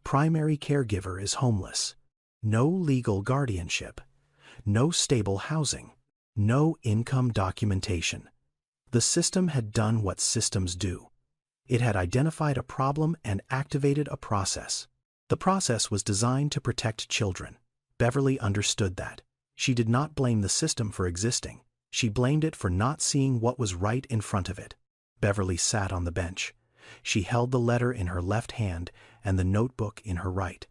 Primary caregiver is homeless. No legal guardianship. No stable housing. No income documentation. The system had done what systems do. It had identified a problem and activated a process. The process was designed to protect children. Beverly understood that. She did not blame the system for existing. She blamed it for not seeing what was right in front of it. Beverly sat on the bench. She held the letter in her left hand and the notebook in her right.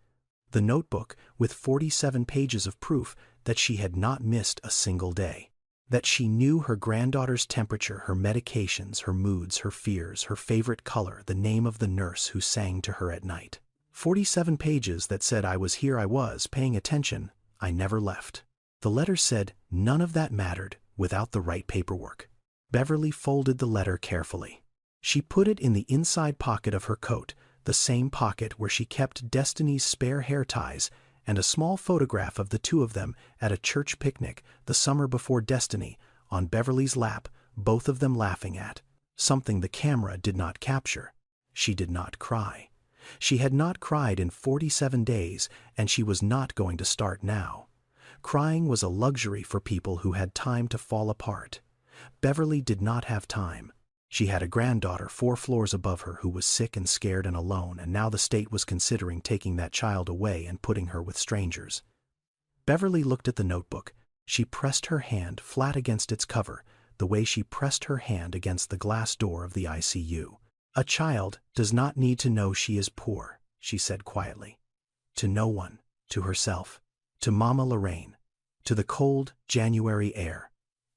The notebook with 47 pages of proof that she had not missed a single day. That she knew her granddaughter's temperature, her medications, her moods, her fears, her favorite color, the name of the nurse who sang to her at night. 47 pages that said, "I was here, I was, paying attention, I never left." The letter said none of that mattered without the right paperwork. Beverly folded the letter carefully. She put it in the inside pocket of her coat, the same pocket where she kept Destiny's spare hair ties and a small photograph of the two of them at a church picnic the summer before Destiny, on Beverly's lap, both of them laughing at something the camera did not capture. She did not cry. She had not cried in 47 days, and she was not going to start now. Crying was a luxury for people who had time to fall apart. Beverly did not have time. She had a granddaughter 4 floors above her who was sick and scared and alone, and now the state was considering taking that child away and putting her with strangers. Beverly looked at the notebook. She pressed her hand flat against its cover, the way she pressed her hand against the glass door of the ICU. "A child does not need to know she is poor," she said quietly. To no one, to herself, to Mama Lorraine, to the cold January air.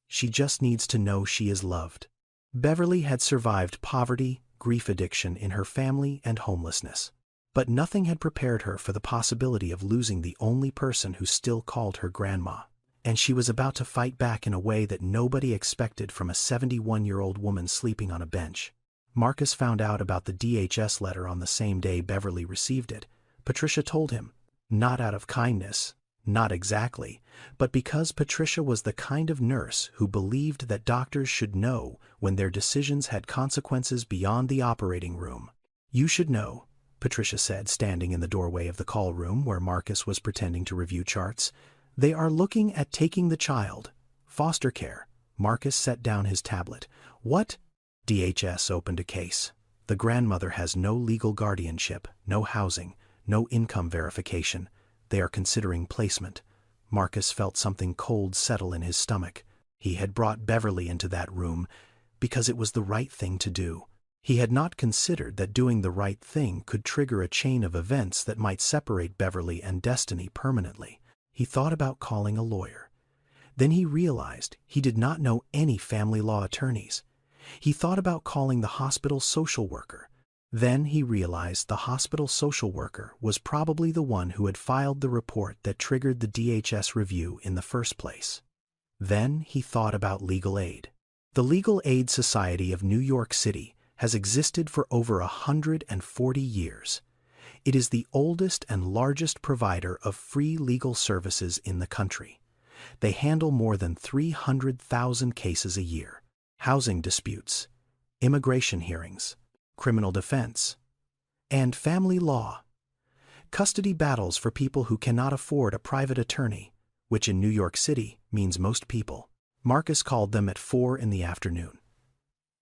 She just needs to know she is loved. Beverly had survived poverty, grief addiction in her family, and homelessness. But nothing had prepared her for the possibility of losing the only person who still called her grandma. And she was about to fight back in a way that nobody expected from a 71-year-old woman sleeping on a bench. Marcus found out about the DHS letter on the same day Beverly received it. Patricia told him, not out of kindness, not exactly, but because Patricia was the kind of nurse who believed that doctors should know when their decisions had consequences beyond the operating room. "You should know," Patricia said, standing in the doorway of the call room where Marcus was pretending to review charts. "They are looking at taking the child. Foster care." Marcus set down his tablet. "What?" DHS opened a case. "The grandmother has no legal guardianship, no housing, no income verification. They are considering placement." Marcus felt something cold settle in his stomach. He had brought Beverly into that room. because it was the right thing to do. He had not considered that doing the right thing could trigger a chain of events that might separate Beverly and Destiny permanently. He thought about calling a lawyer. Then he realized he did not know any family law attorneys. He thought about calling the hospital social worker. Then he realized the hospital social worker was probably the one who had filed the report that triggered the DHS review in the first place. Then he thought about legal aid. The Legal Aid Society of New York City has existed for over 140 years. It is the oldest and largest provider of free legal services in the country. They handle more than 300,000 cases a year: housing disputes, immigration hearings, criminal defense, and family law. Custody battles for people who cannot afford a private attorney, which in New York City means most people. Marcus called them at 4 in the afternoon.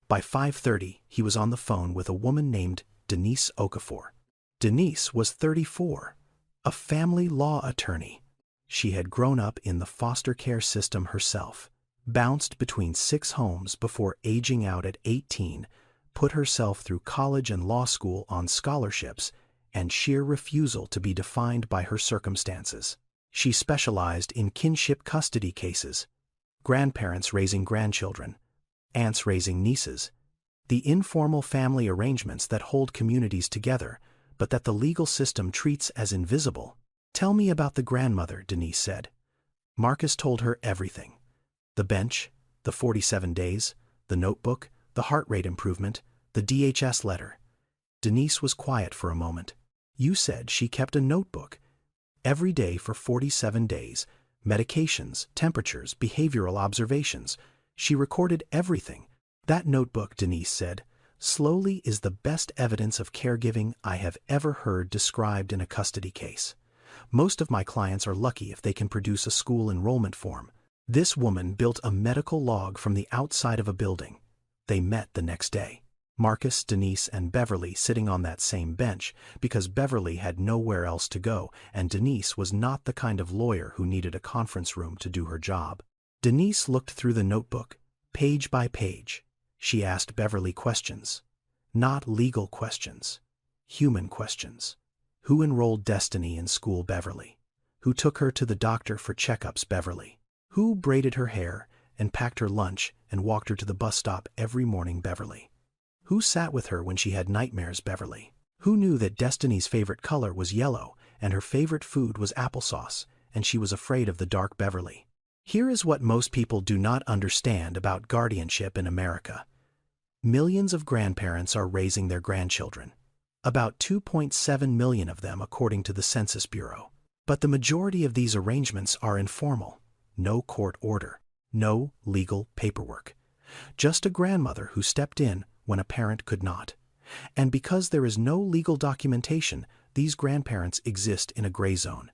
By 5:30, he was on the phone with a woman named Denise Okafor. Denise was 34, a family law attorney. She had grown up in the foster care system herself, bounced between 6 homes before aging out at 18, put herself through college and law school on scholarships and sheer refusal to be defined by her circumstances. She specialized in kinship custody cases, grandparents raising grandchildren, aunts raising nieces, the informal family arrangements that hold communities together, but that the legal system treats as invisible. "Tell me about the grandmother," Denise said. Marcus told her everything: the bench, the 47 days, the notebook, the heart rate improvement, the DHS letter. Denise was quiet for a moment. "You said she kept a notebook every day for 47 days, medications, temperatures, behavioral observations. She recorded everything." "That notebook," Denise said, "slowly is the best evidence of caregiving I have ever heard described in a custody case. Most of my clients are lucky if they can produce a school enrollment form. This woman built a medical log from the outside of a building." They met the next day. Marcus, Denise, and Beverly sitting on that same bench because Beverly had nowhere else to go, and Denise was not the kind of lawyer who needed a conference room to do her job. Denise looked through the notebook, page by page. She asked Beverly questions. Not legal questions. Human questions. Who enrolled Destiny in school, Beverly? Who took her to the doctor for checkups, Beverly? Who braided her hair and packed her lunch and walked her to the bus stop every morning, Beverly? Who sat with her when she had nightmares, Beverly? Who knew that Destiny's favorite color was yellow and her favorite food was applesauce, and she was afraid of the dark, Beverly? Here is what most people do not understand about guardianship in America. Millions of grandparents are raising their grandchildren. About 2.7 million of them, according to the Census Bureau. But the majority of these arrangements are informal. No court order. No legal paperwork. Just a grandmother who stepped in when a parent could not. And because there is no legal documentation, these grandparents exist in a gray zone.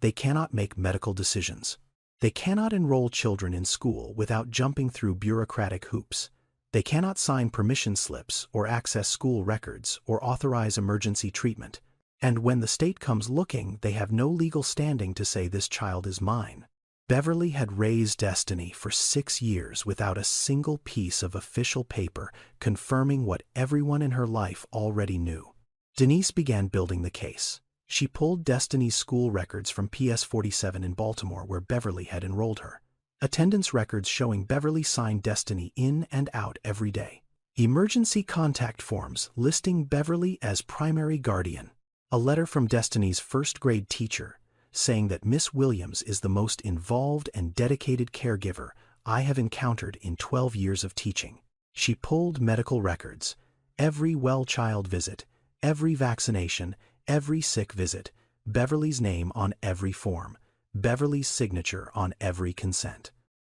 They cannot make medical decisions. They cannot enroll children in school without jumping through bureaucratic hoops. They cannot sign permission slips or access school records or authorize emergency treatment. And when the state comes looking, they have no legal standing to say this child is mine. Beverly had raised Destiny for 6 years without a single piece of official paper confirming what everyone in her life already knew. Denise began building the case. She pulled Destiny's school records from PS 47 in Baltimore, where Beverly had enrolled her. Attendance records showing Beverly signed Destiny in and out every day. Emergency contact forms listing Beverly as primary guardian. A letter from Destiny's first-grade teacher saying that Miss Williams is the most involved and dedicated caregiver I have encountered in 12 years of teaching. She pulled medical records, every well child visit, every vaccination, every sick visit, Beverly's name on every form, Beverly's signature on every consent.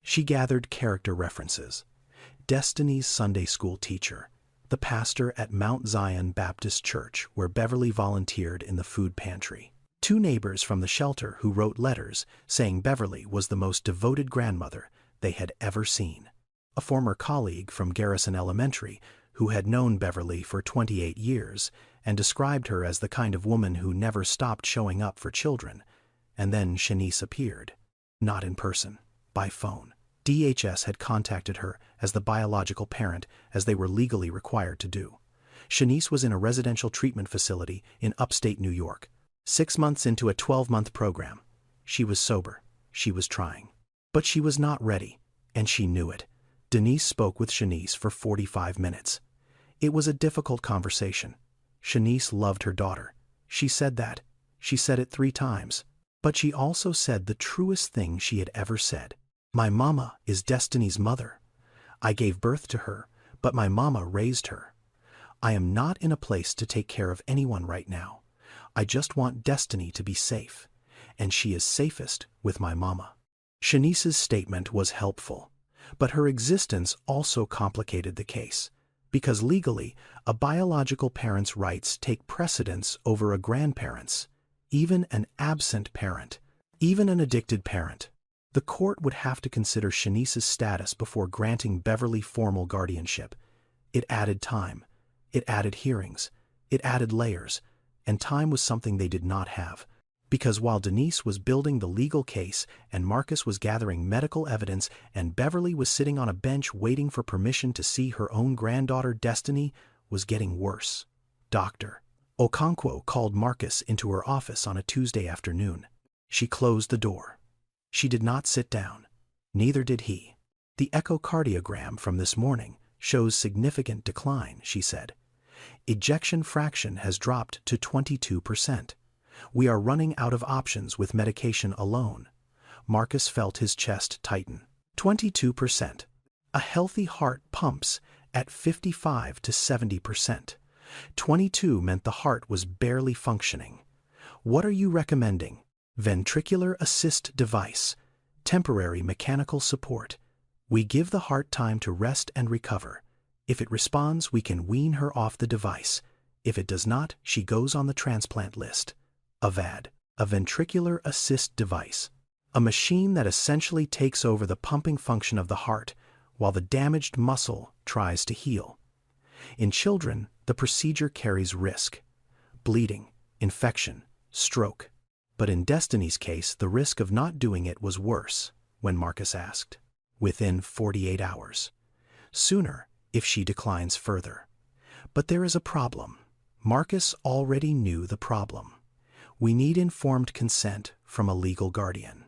She gathered character references. Destiny's Sunday school teacher, the pastor at Mount Zion Baptist Church where Beverly volunteered in the food pantry. 2 neighbors from the shelter who wrote letters saying Beverly was the most devoted grandmother they had ever seen. A former colleague from Garrison Elementary who had known Beverly for 28 years and described her as the kind of woman who never stopped showing up for children. And then Shanice appeared. Not in person, by phone. DHS had contacted her as the biological parent, as they were legally required to do. Shanice was in a residential treatment facility in upstate New York, 6 months into a 12-month program. She was sober. She was trying. But she was not ready, and she knew it. Denise spoke with Shanice for 45 minutes. It was a difficult conversation. Shanice loved her daughter. She said that. She said it 3 times. But she also said the truest thing she had ever said. My mama is Destiny's mother. I gave birth to her, but my mama raised her. I am not in a place to take care of anyone right now. I just want Destiny to be safe, and she is safest with my mama. Shanice's statement was helpful, but her existence also complicated the case, because legally, a biological parent's rights take precedence over a grandparent's, even an absent parent, even an addicted parent. The court would have to consider Shanice's status before granting Beverly formal guardianship. It added time. It added hearings. It added layers. And time was something they did not have. Because while Denise was building the legal case and Marcus was gathering medical evidence and Beverly was sitting on a bench waiting for permission to see her own granddaughter, Destiny was getting worse. Dr. Okonkwo called Marcus into her office on a Tuesday afternoon. She closed the door. She did not sit down. Neither did he. The echocardiogram from this morning shows significant decline, she said. Ejection fraction has dropped to 22%. We are running out of options with medication alone. Marcus felt his chest tighten. 22%. A healthy heart pumps at 55 to 70%. 22 meant the heart was barely functioning. What are you recommending? Ventricular assist device. Temporary mechanical support. We give the heart time to rest and recover. If it responds, we can wean her off the device. If it does not, she goes on the transplant list. A VAD, a ventricular assist device. A machine that essentially takes over the pumping function of the heart while the damaged muscle tries to heal. In children, the procedure carries risk. Bleeding, infection, stroke. But in Destiny's case, the risk of not doing it was worse, when Marcus asked. Within 48 hours. Sooner, if she declines further. But there is a problem. Marcus already knew the problem. We need informed consent from a legal guardian.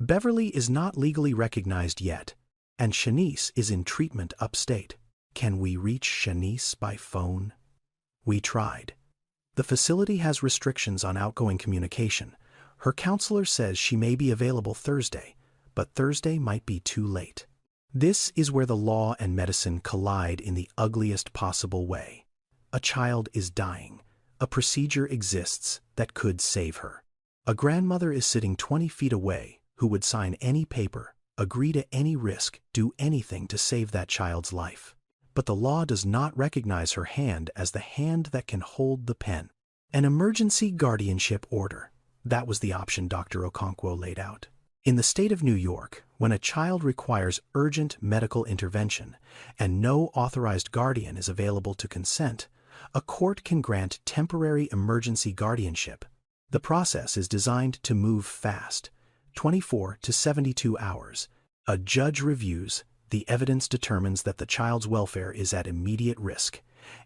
Beverly is not legally recognized yet, and Shanice is in treatment upstate. Can we reach Shanice by phone? We tried. The facility has restrictions on outgoing communication. Her counselor says she may be available Thursday, but Thursday might be too late. This is where the law and medicine collide in the ugliest possible way. A child is dying. A procedure exists that could save her. A grandmother is sitting 20 feet away who would sign any paper, agree to any risk, do anything to save that child's life. But the law does not recognize her hand as the hand that can hold the pen. An emergency guardianship order. That was the option Dr. Okonkwo laid out. In the state of New York, when a child requires urgent medical intervention and no authorized guardian is available to consent, a court can grant temporary emergency guardianship. The process is designed to move fast, 24 to 72 hours. A judge reviews, the evidence determines that the child's welfare is at immediate risk,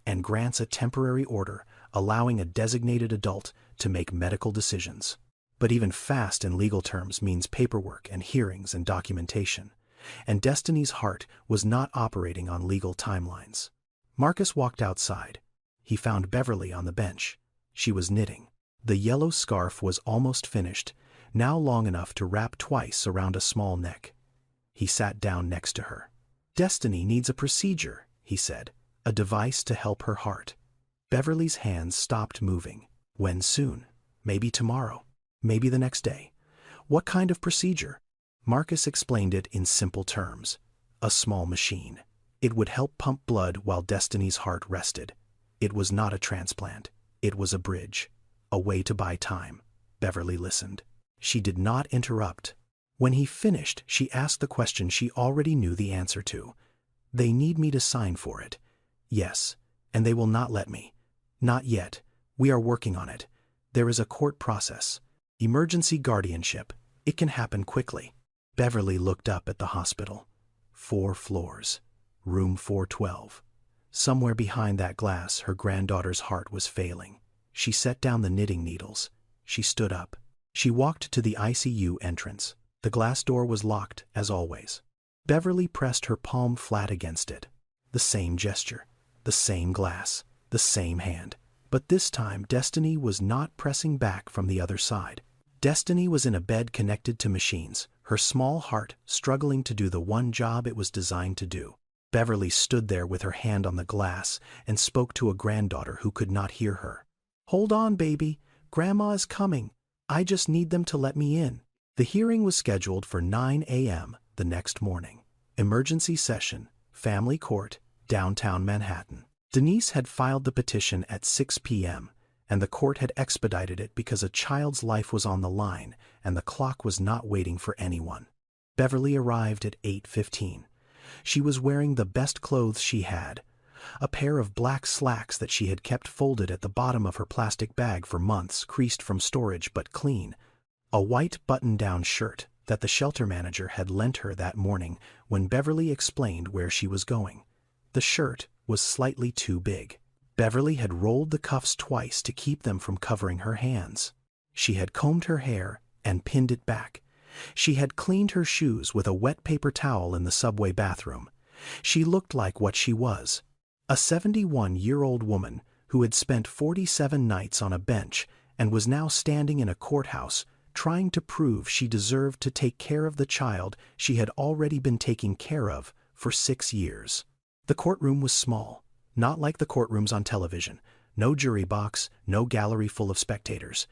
and grants a temporary order allowing a designated adult to make medical decisions. But even fast in legal terms means paperwork and hearings and documentation, and Destiny's heart was not operating on legal timelines. Marcus walked outside. He found Beverly on the bench. She was knitting. The yellow scarf was almost finished, now long enough to wrap twice around a small neck. He sat down next to her. Destiny needs a procedure, he said, a device to help her heart. Beverly's hands stopped moving. When soon? Maybe tomorrow. Maybe the next day. What kind of procedure? Marcus explained it in simple terms. A small machine. It would help pump blood while Destiny's heart rested. It was not a transplant. It was a bridge. A way to buy time. Beverly listened. She did not interrupt. When he finished, she asked the question she already knew the answer to. They need me to sign for it. Yes, and they will not let me. Not yet. We are working on it. There is a court process. Emergency guardianship. It can happen quickly. Beverly looked up at the hospital. 4 floors. Room 412. Somewhere behind that glass, her granddaughter's heart was failing. She set down the knitting needles. She stood up. She walked to the ICU entrance. The glass door was locked, as always. Beverly pressed her palm flat against it. The same gesture, the same glass, the same hand. But this time, Destiny was not pressing back from the other side. Destiny was in a bed connected to machines, her small heart struggling to do the one job it was designed to do. Beverly stood there with her hand on the glass and spoke to a granddaughter who could not hear her. "Hold on, baby. Grandma is coming. I just need them to let me in." The hearing was scheduled for 9 a.m. the next morning. Emergency session, family court, downtown Manhattan. Denise had filed the petition at 6 p.m., and the court had expedited it because a child's life was on the line and the clock was not waiting for anyone. Beverly arrived at 8:15. She was wearing the best clothes she had, a pair of black slacks that she had kept folded at the bottom of her plastic bag for months, creased from storage but clean, a white button-down shirt that the shelter manager had lent her that morning when Beverly explained where she was going. The shirt was slightly too big. Beverly had rolled the cuffs twice to keep them from covering her hands. She had combed her hair and pinned it back. She had cleaned her shoes with a wet paper towel in the subway bathroom. She looked like what she was, a 71-year-old woman who had spent 47 nights on a bench and was now standing in a courthouse trying to prove she deserved to take care of the child she had already been taking care of for 6 years. The courtroom was small, not like the courtrooms on television. No jury box, no gallery full of spectators.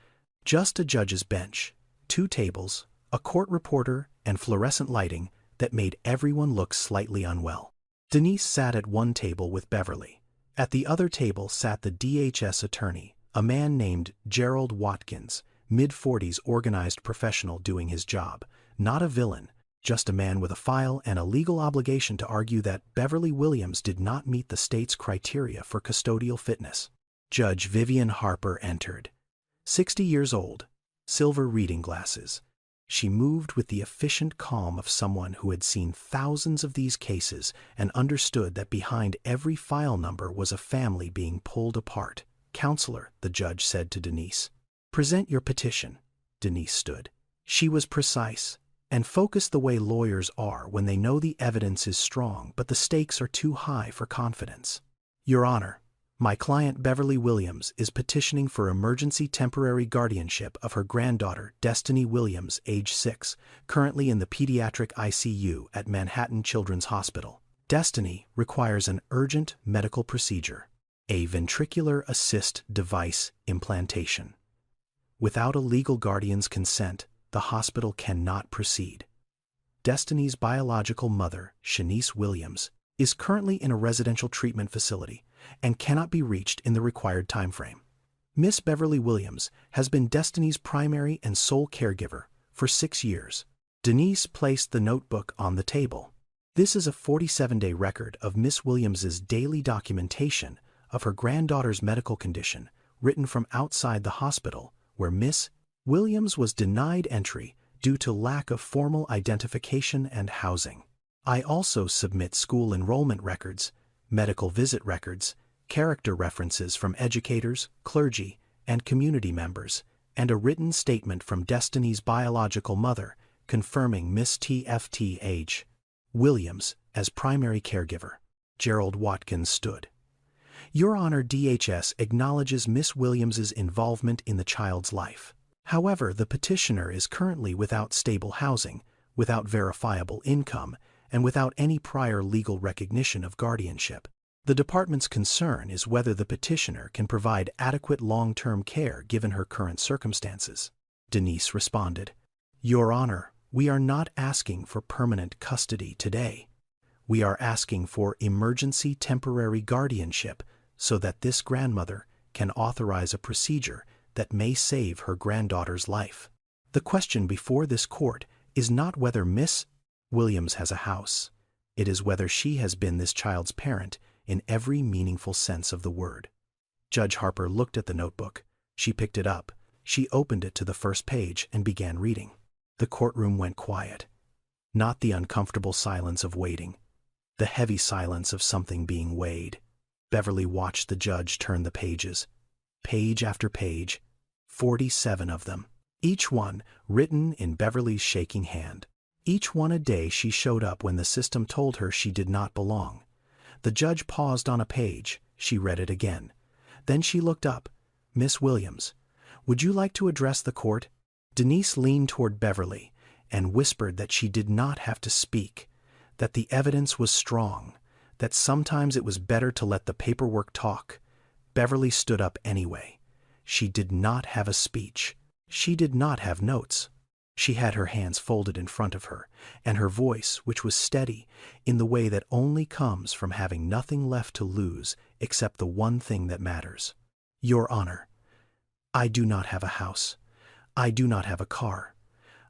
Just a judge's bench, 2 tables, a court reporter, and fluorescent lighting that made everyone look slightly unwell. Denise sat at one table with Beverly. At the other table sat the DHS attorney, a man named Gerald Watkins, mid-40s organized professional doing his job. Not a villain, just a man with a file and a legal obligation to argue that Beverly Williams did not meet the state's criteria for custodial fitness. Judge Vivian Harper entered. 60 years old, silver reading glasses. She moved with the efficient calm of someone who had seen thousands of these cases and understood that behind every file number was a family being pulled apart. "Counselor," the judge said to Denise. "Present your petition." Denise stood. She was precise and focused the way lawyers are when they know the evidence is strong but the stakes are too high for confidence. "Your Honor, my client Beverly Williams is petitioning for emergency temporary guardianship of her granddaughter Destiny Williams, age 6, currently in the pediatric ICU at Manhattan Children's Hospital. Destiny requires an urgent medical procedure, a ventricular assist device implantation. Without a legal guardian's consent, the hospital cannot proceed. Destiny's biological mother, Shanice Williams, is currently in a residential treatment facility and cannot be reached in the required timeframe. Miss Beverly Williams has been Destiny's primary and sole caregiver for 6 years." Denise placed the notebook on the table. This is a 47-day record of Miss Williams's daily documentation of her granddaughter's medical condition, written from outside the hospital, where Miss Williams was denied entry due to lack of formal identification and housing. I also submit school enrollment records, medical visit records, character references from educators, clergy, and community members, and a written statement from Destiny's biological mother confirming Miss T.F.T.H. Williams as primary caregiver." Gerald Watkins stood. "Your Honor, DHS acknowledges Miss Williams's involvement in the child's life. However, the petitioner is currently without stable housing, without verifiable income, and without any prior legal recognition of guardianship. The department's concern is whether the petitioner can provide adequate long-term care given her current circumstances." Denise responded, "Your Honor, we are not asking for permanent custody today. We are asking for emergency temporary guardianship so that this grandmother can authorize a procedure that may save her granddaughter's life. The question before this court is not whether Miss Williams has a house. It is whether she has been this child's parent in every meaningful sense of the word." Judge Harper looked at the notebook. She picked it up. She opened it to the first page and began reading. The courtroom went quiet. Not the uncomfortable silence of waiting, the heavy silence of something being weighed. Beverly watched the judge turn the pages. Page after page, 47 of them. Each one written in Beverly's shaking hand. Each one a day she showed up when the system told her she did not belong. The judge paused on a page. She read it again. Then she looked up. "Miss Williams, would you like to address the court?" Denise leaned toward Beverly and whispered that she did not have to speak, that the evidence was strong, that sometimes it was better to let the paperwork talk. Beverly stood up anyway. She did not have a speech. She did not have notes. She had her hands folded in front of her, and her voice, which was steady, in the way that only comes from having nothing left to lose except the one thing that matters. "Your Honor, I do not have a house. I do not have a car.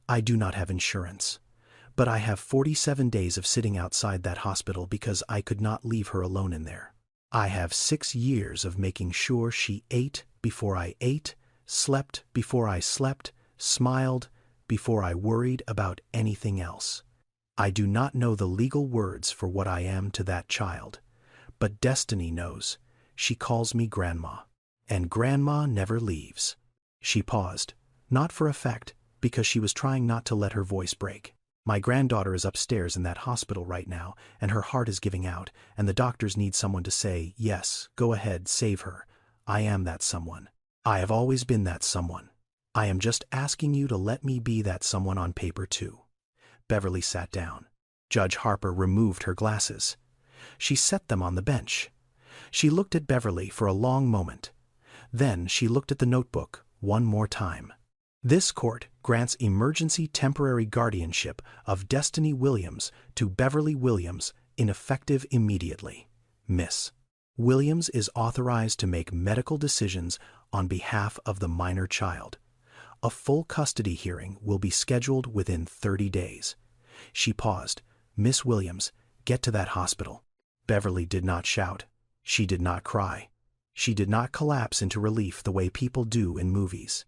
I do not have insurance. But I have 47 days of sitting outside that hospital because I could not leave her alone in there. I have 6 years of making sure she ate before I ate, slept before I slept, smiled before I worried about anything else. I do not know the legal words for what I am to that child, but Destiny knows. She calls me Grandma, and Grandma never leaves." She paused, not for effect, because she was trying not to let her voice break. "My granddaughter is upstairs in that hospital right now, and her heart is giving out, and the doctors need someone to say, 'Yes, go ahead, save her.' I am that someone. I have always been that someone. I am just asking you to let me be that someone on paper too." Beverly sat down. Judge Harper removed her glasses. She set them on the bench. She looked at Beverly for a long moment. Then she looked at the notebook one more time. "This court grants emergency temporary guardianship of Destiny Williams to Beverly Williams, ineffective immediately. Miss Williams is authorized to make medical decisions on behalf of the minor child. A full custody hearing will be scheduled within 30 days. She paused. "Miss Williams, get to that hospital." Beverly did not shout. She did not cry. She did not collapse into relief the way people do in movies.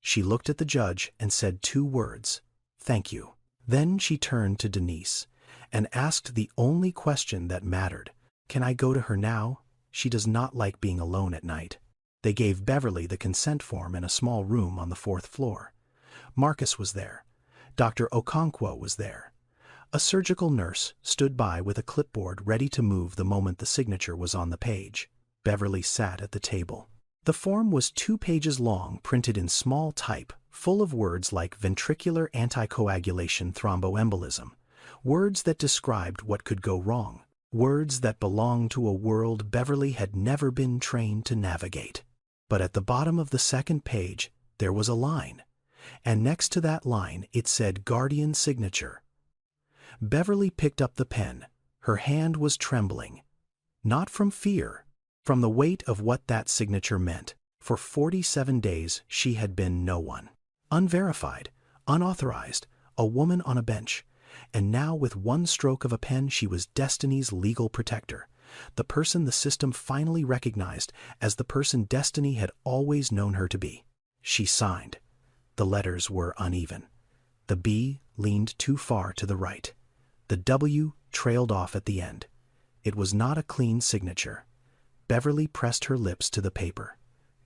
She looked at the judge and said 2 words, "Thank you." Then she turned to Denise and asked the only question that mattered. "Can I go to her now? She does not like being alone at night." They gave Beverly the consent form in a small room on the 4th floor. Marcus was there. Dr. Okonkwo was there. A surgical nurse stood by with a clipboard ready to move the moment the signature was on the page. Beverly sat at the table. The form was 2 pages long, printed in small type, full of words like ventricular anticoagulation thromboembolism, words that described what could go wrong, words that belonged to a world Beverly had never been trained to navigate. But at the bottom of the 2nd page, there was a line, and next to that line it said guardian signature. Beverly picked up the pen. Her hand was trembling, not from fear, from the weight of what that signature meant. For 47 days she had been no one. Unverified, unauthorized, a woman on a bench. And now with one stroke of a pen she was Destiny's legal protector, the person the system finally recognized as the person Destiny had always known her to be. She signed. The letters were uneven. The B leaned too far to the right. The W trailed off at the end. It was not a clean signature. Beverly pressed her lips to the paper,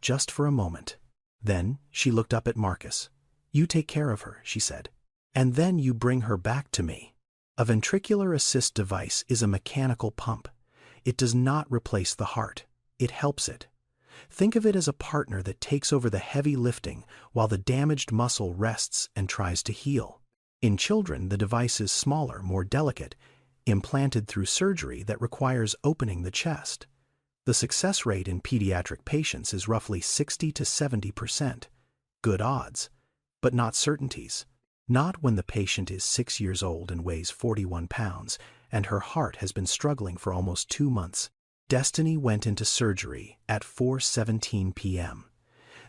just for a moment. Then she looked up at Marcus. "You take care of her," she said. "And then you bring her back to me." A ventricular assist device is a mechanical pump. It does not replace the heart. It helps it. Think of it as a partner that takes over the heavy lifting while the damaged muscle rests and tries to heal. In children, the device is smaller, more delicate, implanted through surgery that requires opening the chest. The success rate in pediatric patients is roughly 60 to 70%. Good odds, but not certainties. Not when the patient is 6 years old and weighs 41 pounds, and her heart has been struggling for almost 2 months. Destiny went into surgery at 4:17 p.m.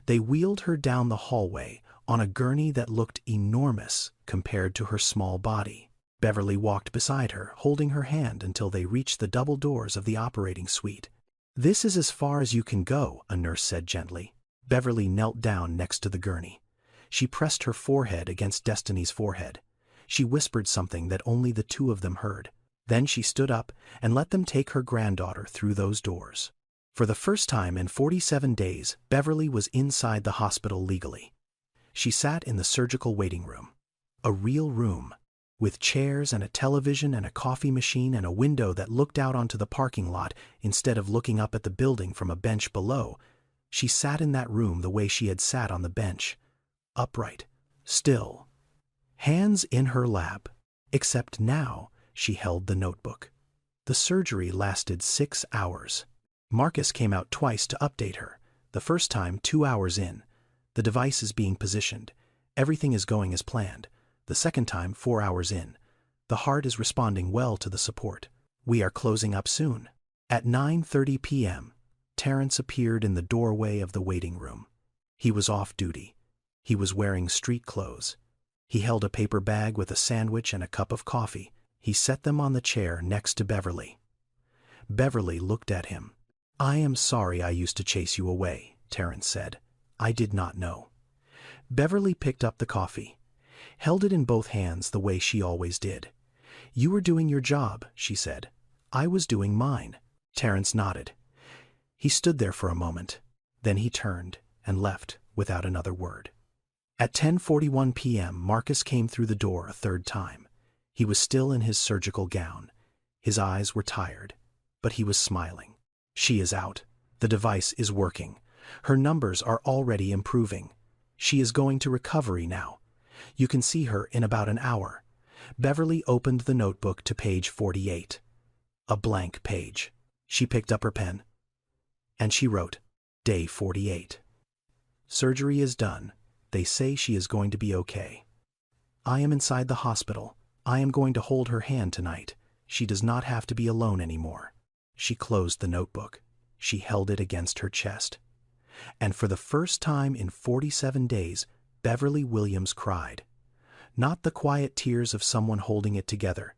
They wheeled her down the hallway on a gurney that looked enormous compared to her small body. Beverly walked beside her, holding her hand until they reached the double doors of the operating suite. "This is as far as you can go," a nurse said gently. Beverly knelt down next to the gurney. She pressed her forehead against Destiny's forehead. She whispered something that only the two of them heard. Then she stood up and let them take her granddaughter through those doors. For the first time in 47 days, Beverly was inside the hospital legally. She sat in the surgical waiting room. A real room, with chairs and a television and a coffee machine and a window that looked out onto the parking lot instead of looking up at the building from a bench below. She sat in that room the way she had sat on the bench, upright, still, hands in her lap, except now she held the notebook. The surgery lasted 6 hours. Marcus came out twice to update her, the first time 2 hours in. The device is being positioned. Everything is going as planned. The second time 4 hours in. The heart is responding well to the support. We are closing up soon. At 9:30 p.m., Terrence appeared in the doorway of the waiting room. He was off duty. He was wearing street clothes. He held a paper bag with a sandwich and a cup of coffee. He set them on the chair next to Beverly. Beverly looked at him. "I am sorry I used to chase you away," Terrence said. "I did not know." Beverly picked up the coffee, held it in both hands the way she always did. "You were doing your job," she said. "I was doing mine." Terrence nodded. He stood there for a moment. Then he turned and left without another word. At 10:41 p.m., Marcus came through the door a third time. He was still in his surgical gown. His eyes were tired, but he was smiling. "She is out. The device is working. Her numbers are already improving. She is going to recovery now. You can see her in about an hour." Beverly opened the notebook to page 48. A blank page. She picked up her pen, and she wrote, "Day 48. Surgery is done. They say she is going to be okay. I am inside the hospital. I am going to hold her hand tonight. She does not have to be alone anymore." She closed the notebook. She held it against her chest. And for the first time in 47 days, Beverly Williams cried. Not the quiet tears of someone holding it together.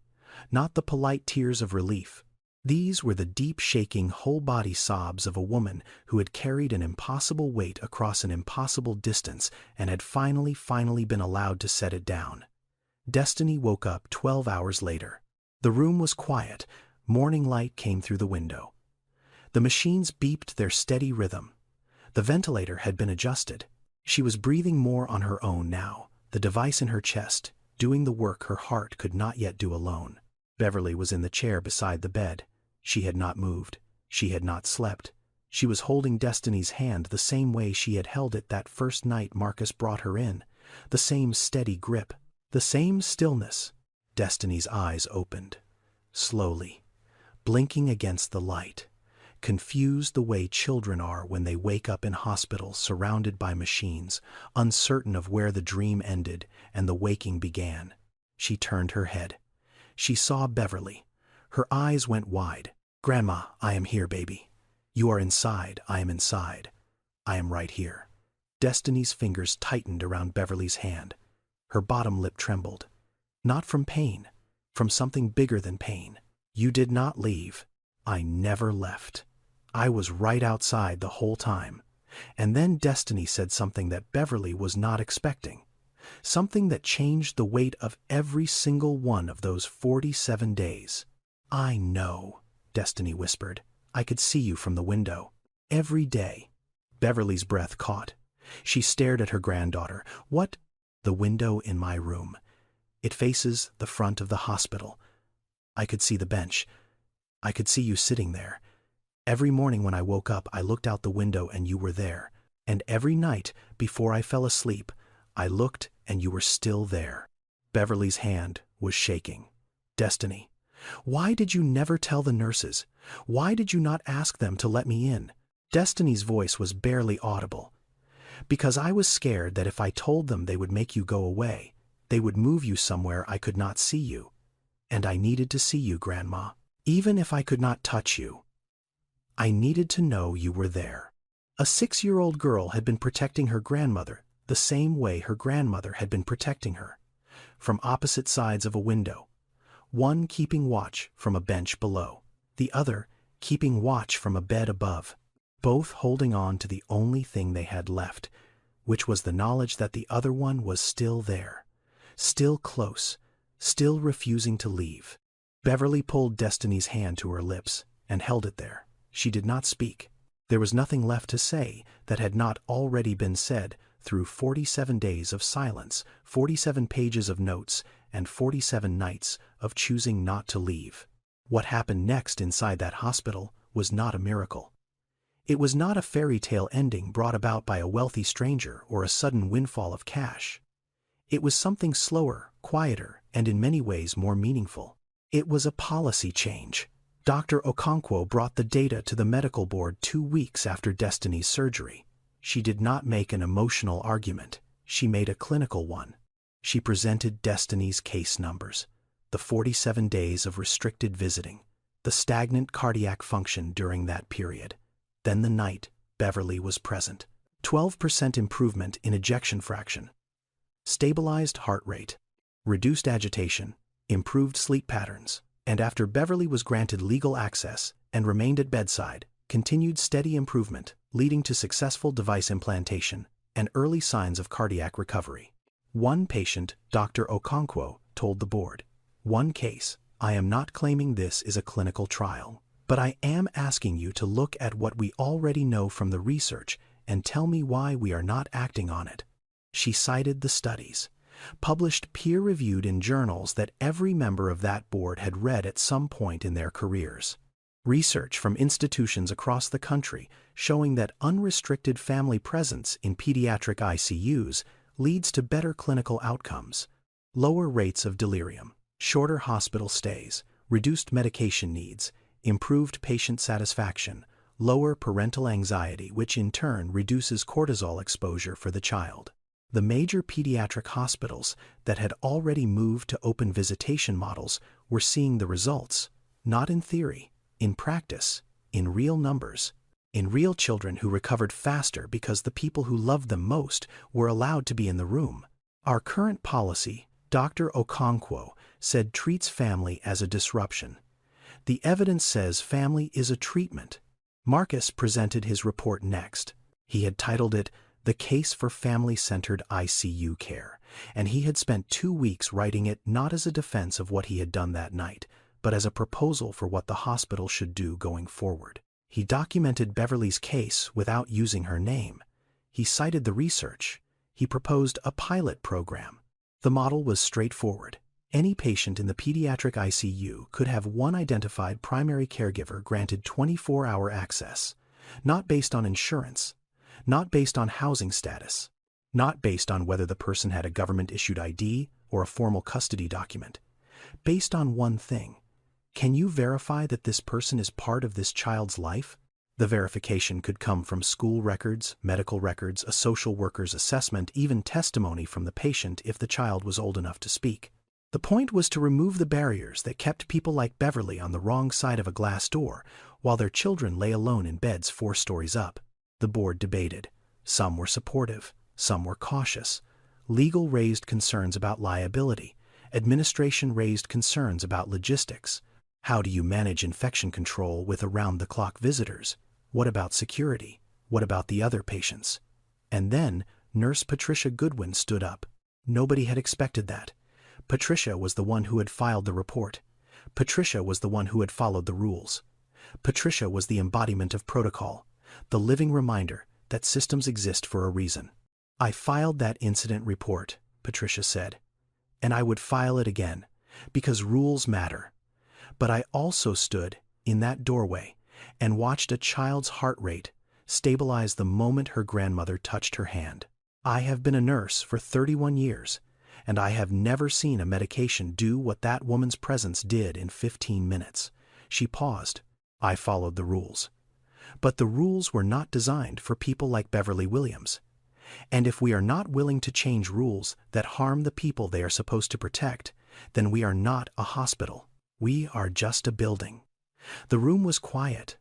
Not the polite tears of relief. These were the deep, shaking, whole-body sobs of a woman who had carried an impossible weight across an impossible distance and had finally been allowed to set it down. Destiny woke up 12 hours later. The room was quiet. Morning light came through the window. The machines beeped their steady rhythm. The ventilator had been adjusted. She was breathing more on her own now, the device in her chest, doing the work her heart could not yet do alone. Beverly was in the chair beside the bed. She had not moved. She had not slept. She was holding Destiny's hand the same way she had held it that first night Marcus brought her in. The same steady grip. The same stillness. Destiny's eyes opened. Slowly. Blinking against the light. Confused the way children are when they wake up in hospitals surrounded by machines, uncertain of where the dream ended and the waking began. She turned her head. She saw Beverly. Her eyes went wide. "Grandma, I am here, baby. You are inside, I am inside. I am right here." Destiny's fingers tightened around Beverly's hand. Her bottom lip trembled. Not from pain, from something bigger than pain. "You did not leave. I never left. I was right outside the whole time." And then Destiny said something that Beverly was not expecting. Something that changed the weight of every single one of those 47 days. "I know," Destiny whispered. "I could see you from the window. Every day." Beverly's breath caught. She stared at her granddaughter. "What?" "The window in my room. It faces the front of the hospital. I could see the bench. I could see you sitting there. Every morning when I woke up, I looked out the window and you were there. And every night, before I fell asleep, I looked and you were still there." Beverly's hand was shaking. "Destiny, why did you never tell the nurses? Why did you not ask them to let me in?" Destiny's voice was barely audible. "Because I was scared that if I told them they would make you go away. They would move you somewhere I could not see you. And I needed to see you, Grandma. Even if I could not touch you. I needed to know you were there." A 6-year-old girl had been protecting her grandmother the same way her grandmother had been protecting her. From opposite sides of a window. One keeping watch from a bench below. The other keeping watch from a bed above. Both holding on to the only thing they had left, which was the knowledge that the other one was still there. Still close, still refusing to leave. Beverly pulled Destiny's hand to her lips and held it there. She did not speak. There was nothing left to say that had not already been said through 47 days of silence, 47 pages of notes, and 47 nights of choosing not to leave. What happened next inside that hospital was not a miracle. It was not a fairy tale ending brought about by a wealthy stranger or a sudden windfall of cash. It was something slower, quieter, and in many ways more meaningful. It was a policy change. Dr. Okonkwo brought the data to the medical board 2 weeks after Destiny's surgery. She did not make an emotional argument. She made a clinical one. She presented Destiny's case numbers, the 47 days of restricted visiting, the stagnant cardiac function during that period. Then the night Beverly was present. 12% improvement in ejection fraction, stabilized heart rate, reduced agitation, improved sleep patterns, and after Beverly was granted legal access and remained at bedside, continued steady improvement, leading to successful device implantation and early signs of cardiac recovery. One patient, Dr. Okonkwo, told the board, "One case. I am not claiming this is a clinical trial, but I am asking you to look at what we already know from the research and tell me why we are not acting on it." She cited the studies, published peer-reviewed in journals that every member of that board had read at some point in their careers. Research from institutions across the country showing that unrestricted family presence in pediatric ICUs leads to better clinical outcomes, lower rates of delirium, shorter hospital stays, reduced medication needs, improved patient satisfaction, lower parental anxiety, which in turn reduces cortisol exposure for the child. The major pediatric hospitals that had already moved to open visitation models were seeing the results, not in theory, in practice, in real numbers, in real children who recovered faster because the people who loved them most were allowed to be in the room. Our current policy, Dr. Okonkwo said, treats family as a disruption. The evidence says family is a treatment. Marcus presented his report next. He had titled it, "The Case for Family-Centered ICU Care," and he had spent 2 weeks writing it not as a defense of what he had done that night, but as a proposal for what the hospital should do going forward. He documented Beverly's case without using her name. He cited the research. He proposed a pilot program. The model was straightforward. Any patient in the pediatric ICU could have one identified primary caregiver granted 24-hour access, not based on insurance, not based on housing status, not based on whether the person had a government-issued ID or a formal custody document, based on one thing. Can you verify that this person is part of this child's life? The verification could come from school records, medical records, a social worker's assessment, even testimony from the patient if the child was old enough to speak. The point was to remove the barriers that kept people like Beverly on the wrong side of a glass door while their children lay alone in beds 4 stories up. The board debated. Some were supportive, some were cautious. Legal raised concerns about liability. Administration raised concerns about logistics. How do you manage infection control with around-the-clock visitors? What about security? What about the other patients? And then Nurse Patricia Goodwin stood up. Nobody had expected that. Patricia was the one who had filed the report. Patricia was the one who had followed the rules. Patricia was the embodiment of protocol, the living reminder that systems exist for a reason. "I filed that incident report," Patricia said, "and I would file it again, because rules matter. But I also stood in that doorway and watched a child's heart rate stabilize the moment her grandmother touched her hand. I have been a nurse for 31 years, and I have never seen a medication do what that woman's presence did in 15 minutes. She paused. I followed the rules. But the rules were not designed for people like Beverly Williams. And if we are not willing to change rules that harm the people they are supposed to protect, then we are not a hospital. We are just a building." The room was quiet.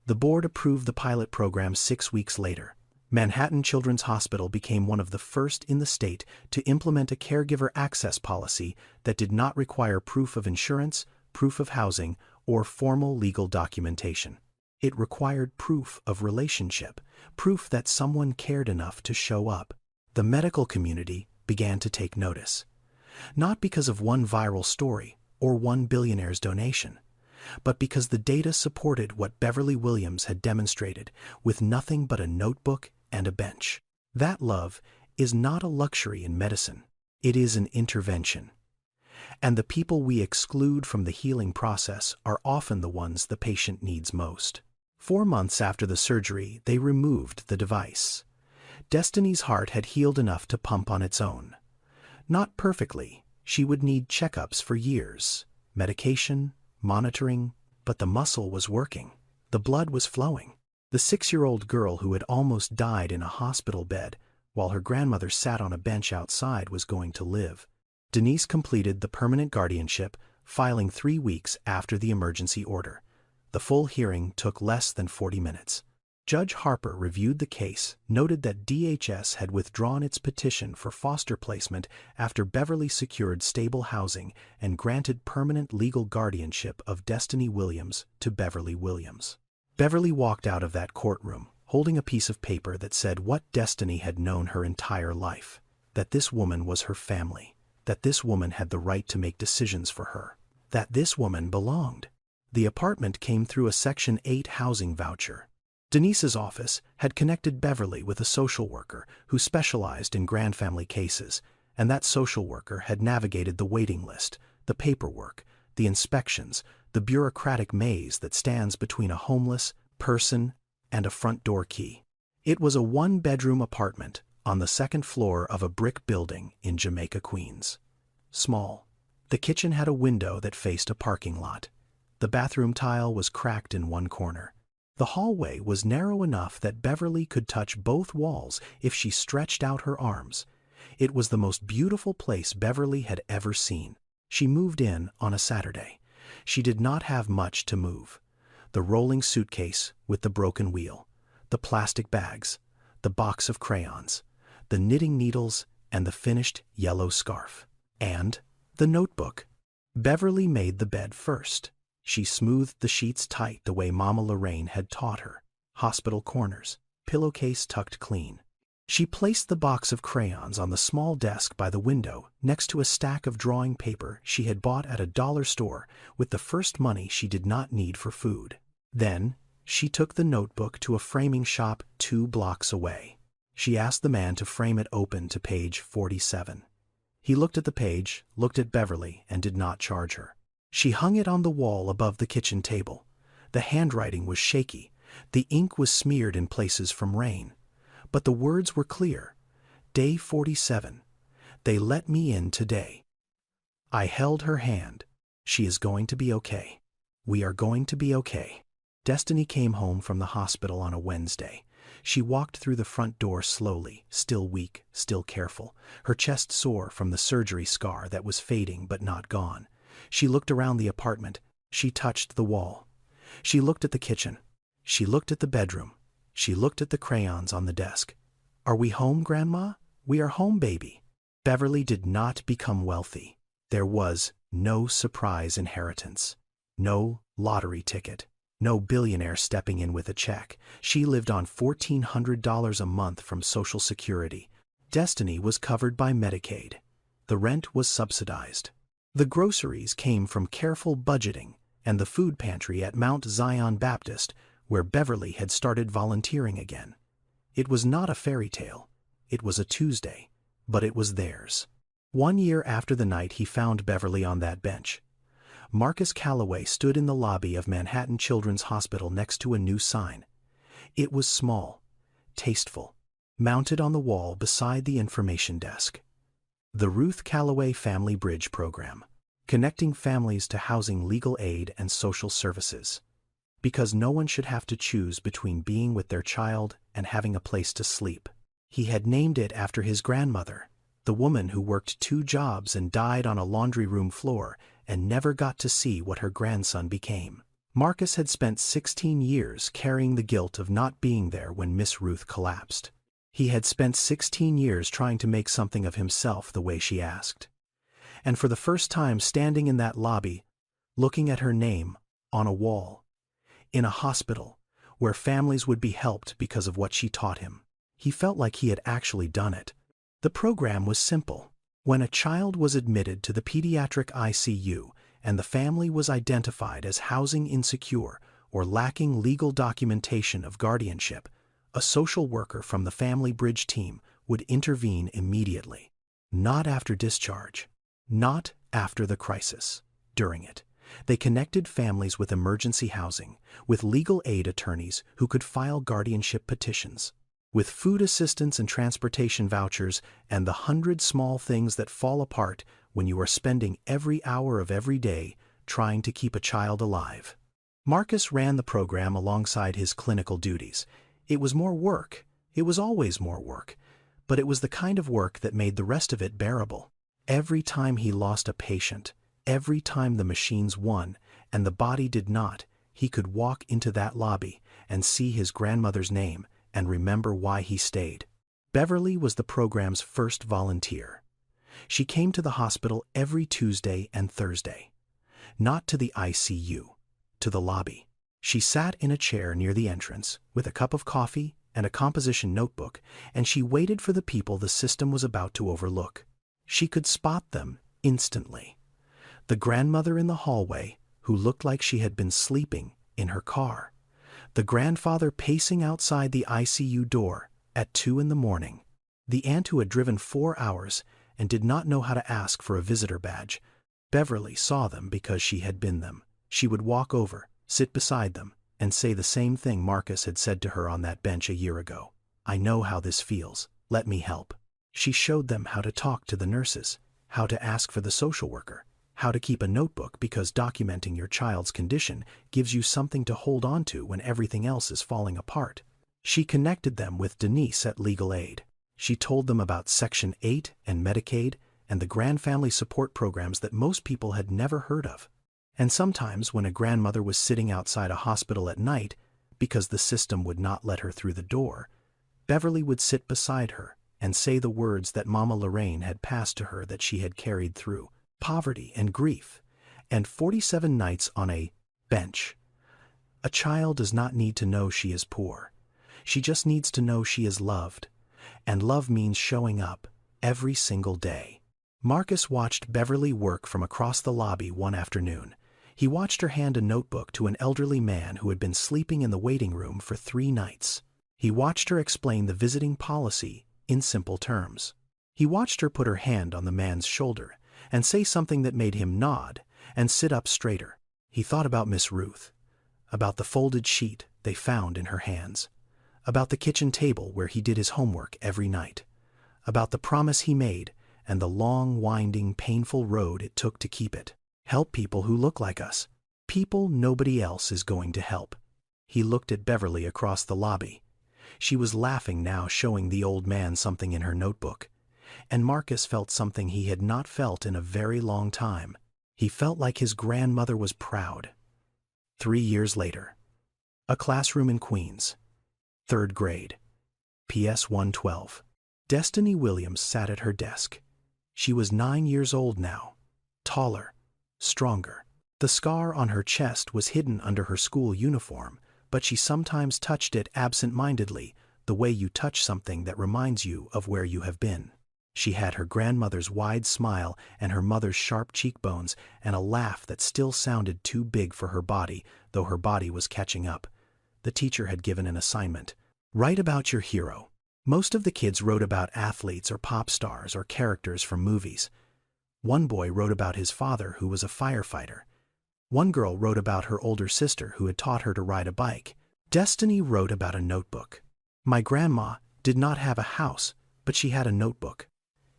The board approved the pilot program 6 weeks later. Manhattan Children's Hospital became one of the first in the state to implement a caregiver access policy that did not require proof of insurance, proof of housing, or formal legal documentation. It required proof of relationship, proof that someone cared enough to show up. The medical community began to take notice. Not because of one viral story or one billionaire's donation, but because the data supported what Beverly Williams had demonstrated with nothing but a notebook and a bench. That love is not a luxury in medicine. It is an intervention. And the people we exclude from the healing process are often the ones the patient needs most. 4 months after the surgery, they removed the device. Destiny's heart had healed enough to pump on its own. Not perfectly. She would need checkups for years, medication, monitoring, but the muscle was working. The blood was flowing. The 6-year-old girl who had almost died in a hospital bed while her grandmother sat on a bench outside was going to live. Denise completed the permanent guardianship, filing 3 weeks after the emergency order. The full hearing took less than 40 minutes. Judge Harper reviewed the case, noted that DHS had withdrawn its petition for foster placement after Beverly secured stable housing and granted permanent legal guardianship of Destiny Williams to Beverly Williams. Beverly walked out of that courtroom, holding a piece of paper that said what Destiny had known her entire life, that this woman was her family, that this woman had the right to make decisions for her, that this woman belonged. The apartment came through a Section 8 housing voucher. Denise's office had connected Beverly with a social worker who specialized in grandfamily cases, and that social worker had navigated the waiting list, the paperwork, the inspections, the bureaucratic maze that stands between a homeless person and a front door key. It was a 1-bedroom apartment on the 2nd floor of a brick building in Jamaica, Queens. Small. The kitchen had a window that faced a parking lot. The bathroom tile was cracked in one corner. The hallway was narrow enough that Beverly could touch both walls if she stretched out her arms. It was the most beautiful place Beverly had ever seen. She moved in on a Saturday. She did not have much to move. The rolling suitcase with the broken wheel, the plastic bags, the box of crayons, the knitting needles, and the finished yellow scarf. And the notebook. Beverly made the bed first. She smoothed the sheets tight the way Mama Lorraine had taught her. Hospital corners, pillowcase tucked clean. She placed the box of crayons on the small desk by the window next to a stack of drawing paper she had bought at a dollar store with the first money she did not need for food. Then, she took the notebook to a framing shop 2 blocks away. She asked the man to frame it open to page 47. He looked at the page, looked at Beverly, and did not charge her. She hung it on the wall above the kitchen table. The handwriting was shaky. The ink was smeared in places from rain. But the words were clear. Day 47. They let me in today. I held her hand. She is going to be okay. We are going to be okay. Destiny came home from the hospital on a Wednesday. She walked through the front door slowly, still weak, still careful, her chest sore from the surgery scar that was fading but not gone. She looked around the apartment. She touched the wall. She looked at the kitchen. She looked at the bedroom. She looked at the crayons on the desk. Are we home, Grandma? We are home, baby. Beverly did not become wealthy. There was no surprise inheritance. No lottery ticket. No billionaire stepping in with a check. She lived on $1,400 a month from Social Security. Destiny was covered by Medicaid. The rent was subsidized. The groceries came from careful budgeting and the food pantry at Mount Zion Baptist, where Beverly had started volunteering again. It was not a fairy tale. It was a Tuesday, but it was theirs. 1 year after the night he found Beverly on that bench, Marcus Calloway stood in the lobby of Manhattan Children's Hospital next to a new sign. It was small, tasteful, mounted on the wall beside the information desk. The Ruth Calloway Family Bridge Program, connecting families to housing, legal aid, and social services. Because no one should have to choose between being with their child and having a place to sleep. He had named it after his grandmother, the woman who worked 2 jobs and died on a laundry room floor and never got to see what her grandson became. Marcus had spent 16 years carrying the guilt of not being there when Miss Ruth collapsed. He had spent 16 years trying to make something of himself the way she asked. And for the first time standing in that lobby, looking at her name on a wall, in a hospital where families would be helped because of what she taught him, he felt like he had actually done it. The program was simple. When a child was admitted to the pediatric ICU and the family was identified as housing insecure or lacking legal documentation of guardianship, a social worker from the Family Bridge team would intervene immediately. Not after discharge, not after the crisis, during it. They connected families with emergency housing, with legal aid attorneys who could file guardianship petitions, with food assistance and transportation vouchers, and the 100 small things that fall apart when you are spending every hour of every day trying to keep a child alive. Marcus ran the program alongside his clinical duties. It was more work. It was always more work. But it was the kind of work that made the rest of it bearable. Every time he lost a patient, every time the machines won and the body did not, he could walk into that lobby and see his grandmother's name and remember why he stayed. Beverly was the program's first volunteer. She came to the hospital every Tuesday and Thursday. Not to the ICU, to the lobby. She sat in a chair near the entrance with a cup of coffee and a composition notebook, and she waited for the people the system was about to overlook. She could spot them instantly. The grandmother in the hallway, who looked like she had been sleeping in her car. The grandfather pacing outside the ICU door at 2 in the morning. The aunt who had driven 4 hours and did not know how to ask for a visitor badge. Beverly saw them because she had been them. She would walk over, sit beside them, and say the same thing Marcus had said to her on that bench a year ago. "I know how this feels. Let me help." She showed them how to talk to the nurses, how to ask for the social worker, how to keep a notebook because documenting your child's condition gives you something to hold on to when everything else is falling apart. She connected them with Denise at Legal Aid. She told them about Section 8 and Medicaid and the grand family support programs that most people had never heard of. And sometimes when a grandmother was sitting outside a hospital at night because the system would not let her through the door, Beverly would sit beside her and say the words that Mama Lorraine had passed to her that she had carried through poverty and grief, and 47 nights on a bench. A child does not need to know she is poor. She just needs to know she is loved. And love means showing up every single day. Marcus watched Beverly work from across the lobby one afternoon. He watched her hand a notebook to an elderly man who had been sleeping in the waiting room for 3 nights. He watched her explain the visiting policy in simple terms. He watched her put her hand on the man's shoulder and say something that made him nod and sit up straighter. He thought about Miss Ruth, about the folded sheet they found in her hands, about the kitchen table where he did his homework every night, about the promise he made and the long, winding, painful road it took to keep it. Help people who look like us. People nobody else is going to help. He looked at Beverly across the lobby. She was laughing now, showing the old man something in her notebook. And Marcus felt something he had not felt in a very long time. He felt like his grandmother was proud. 3 years later. A classroom in Queens. 3rd grade. PS 112. Destiny Williams sat at her desk. She was 9 years old now. Taller. Stronger. The scar on her chest was hidden under her school uniform, but she sometimes touched it absent-mindedly, the way you touch something that reminds you of where you have been. She had her grandmother's wide smile and her mother's sharp cheekbones and a laugh that still sounded too big for her body, though her body was catching up. The teacher had given an assignment. Write about your hero. Most of the kids wrote about athletes or pop stars or characters from movies. One boy wrote about his father, who was a firefighter. One girl wrote about her older sister who had taught her to ride a bike. Destiny wrote about a notebook. My grandma did not have a house, but she had a notebook.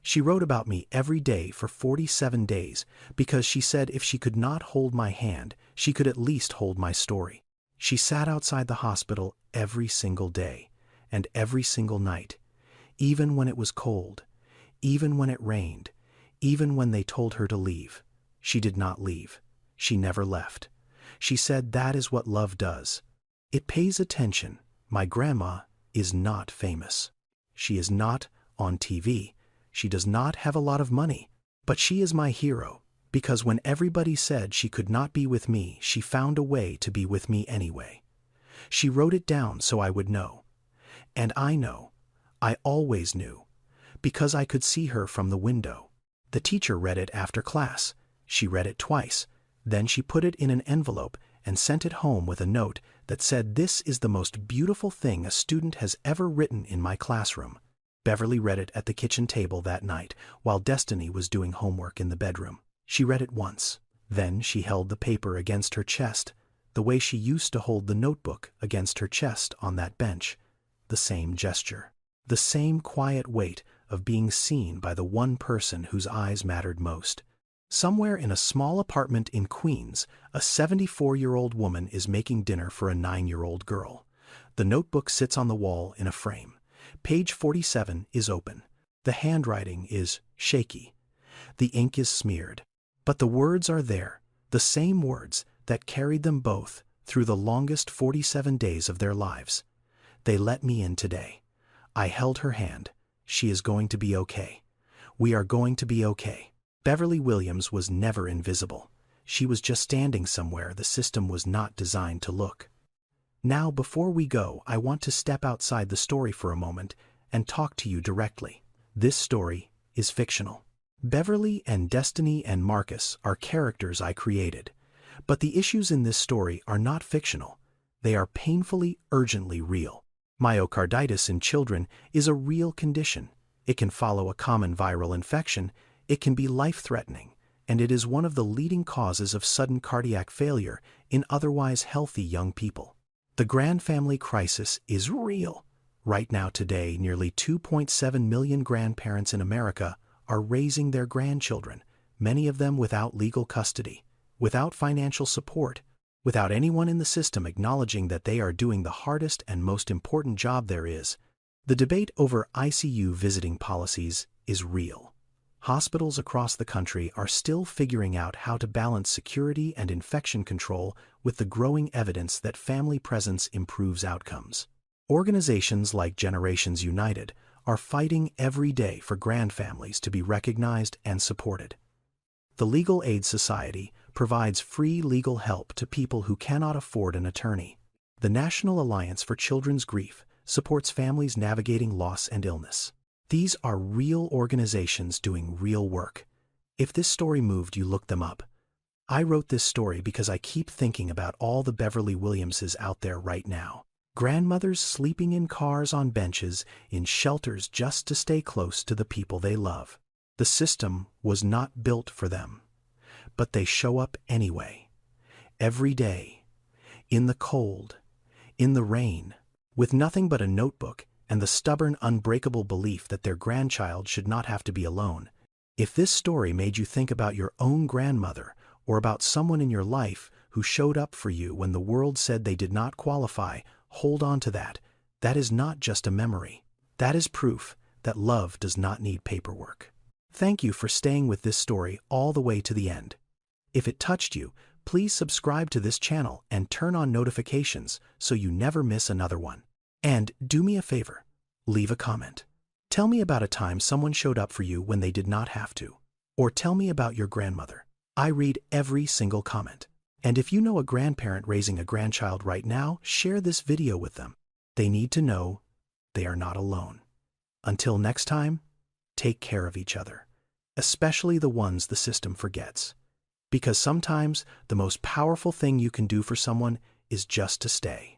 She wrote about me every day for 47 days because she said if she could not hold my hand, she could at least hold my story. She sat outside the hospital every single day and every single night, even when it was cold, even when it rained, even when they told her to leave. She did not leave. She never left. She said that is what love does. It pays attention. My grandma is not famous. She is not on TV. She does not have a lot of money, but she is my hero because when everybody said she could not be with me, she found a way to be with me anyway. She wrote it down so I would know. And I know. I always knew because I could see her from the window. The teacher read it after class. She read it twice. Then she put it in an envelope and sent it home with a note that said, "This is the most beautiful thing a student has ever written in my classroom." Beverly read it at the kitchen table that night while Destiny was doing homework in the bedroom. She read it once. Then she held the paper against her chest, the way she used to hold the notebook against her chest on that bench. The same gesture. The same quiet weight of being seen by the one person whose eyes mattered most. Somewhere in a small apartment in Queens, a 74-year-old woman is making dinner for a 9-year-old girl. The notebook sits on the wall in a frame. Page 47 is open. The handwriting is shaky. The ink is smeared. But the words are there, the same words that carried them both through the longest 47 days of their lives. "They let me in today. I held her hand. She is going to be okay. We are going to be okay." Beverly Williams was never invisible. She was just standing somewhere the system was not designed to look. Now, before we go, I want to step outside the story for a moment and talk to you directly. This story is fictional. Beverly and Destiny and Marcus are characters I created. But the issues in this story are not fictional. They are painfully, urgently real. Myocarditis in children is a real condition. It can follow a common viral infection. It can be life-threatening, and it is one of the leading causes of sudden cardiac failure in otherwise healthy young people. The grand family crisis is real. Right now today, nearly 2.7 million grandparents in America are raising their grandchildren, many of them without legal custody, without financial support, without anyone in the system acknowledging that they are doing the hardest and most important job there is. The debate over ICU visiting policies is real. Hospitals across the country are still figuring out how to balance security and infection control with the growing evidence that family presence improves outcomes. Organizations like Generations United are fighting every day for grandfamilies to be recognized and supported. The Legal Aid Society provides free legal help to people who cannot afford an attorney. The National Alliance for Children's Grief supports families navigating loss and illness. These are real organizations doing real work. If this story moved you, look them up. I wrote this story because I keep thinking about all the Beverly Williamses out there right now. Grandmothers sleeping in cars on benches, in shelters just to stay close to the people they love. The system was not built for them. But they show up anyway. Every day. In the cold. In the rain. With nothing but a notebook and the stubborn, unbreakable belief that their grandchild should not have to be alone. If this story made you think about your own grandmother or about someone in your life who showed up for you when the world said they did not qualify, hold on to that. That is not just a memory. That is proof that love does not need paperwork. Thank you for staying with this story all the way to the end. If it touched you, please subscribe to this channel and turn on notifications so you never miss another one. And do me a favor, leave a comment. Tell me about a time someone showed up for you when they did not have to. Or tell me about your grandmother. I read every single comment. And if you know a grandparent raising a grandchild right now, share this video with them. They need to know they are not alone. Until next time, take care of each other, especially the ones the system forgets. Because sometimes the most powerful thing you can do for someone is just to stay.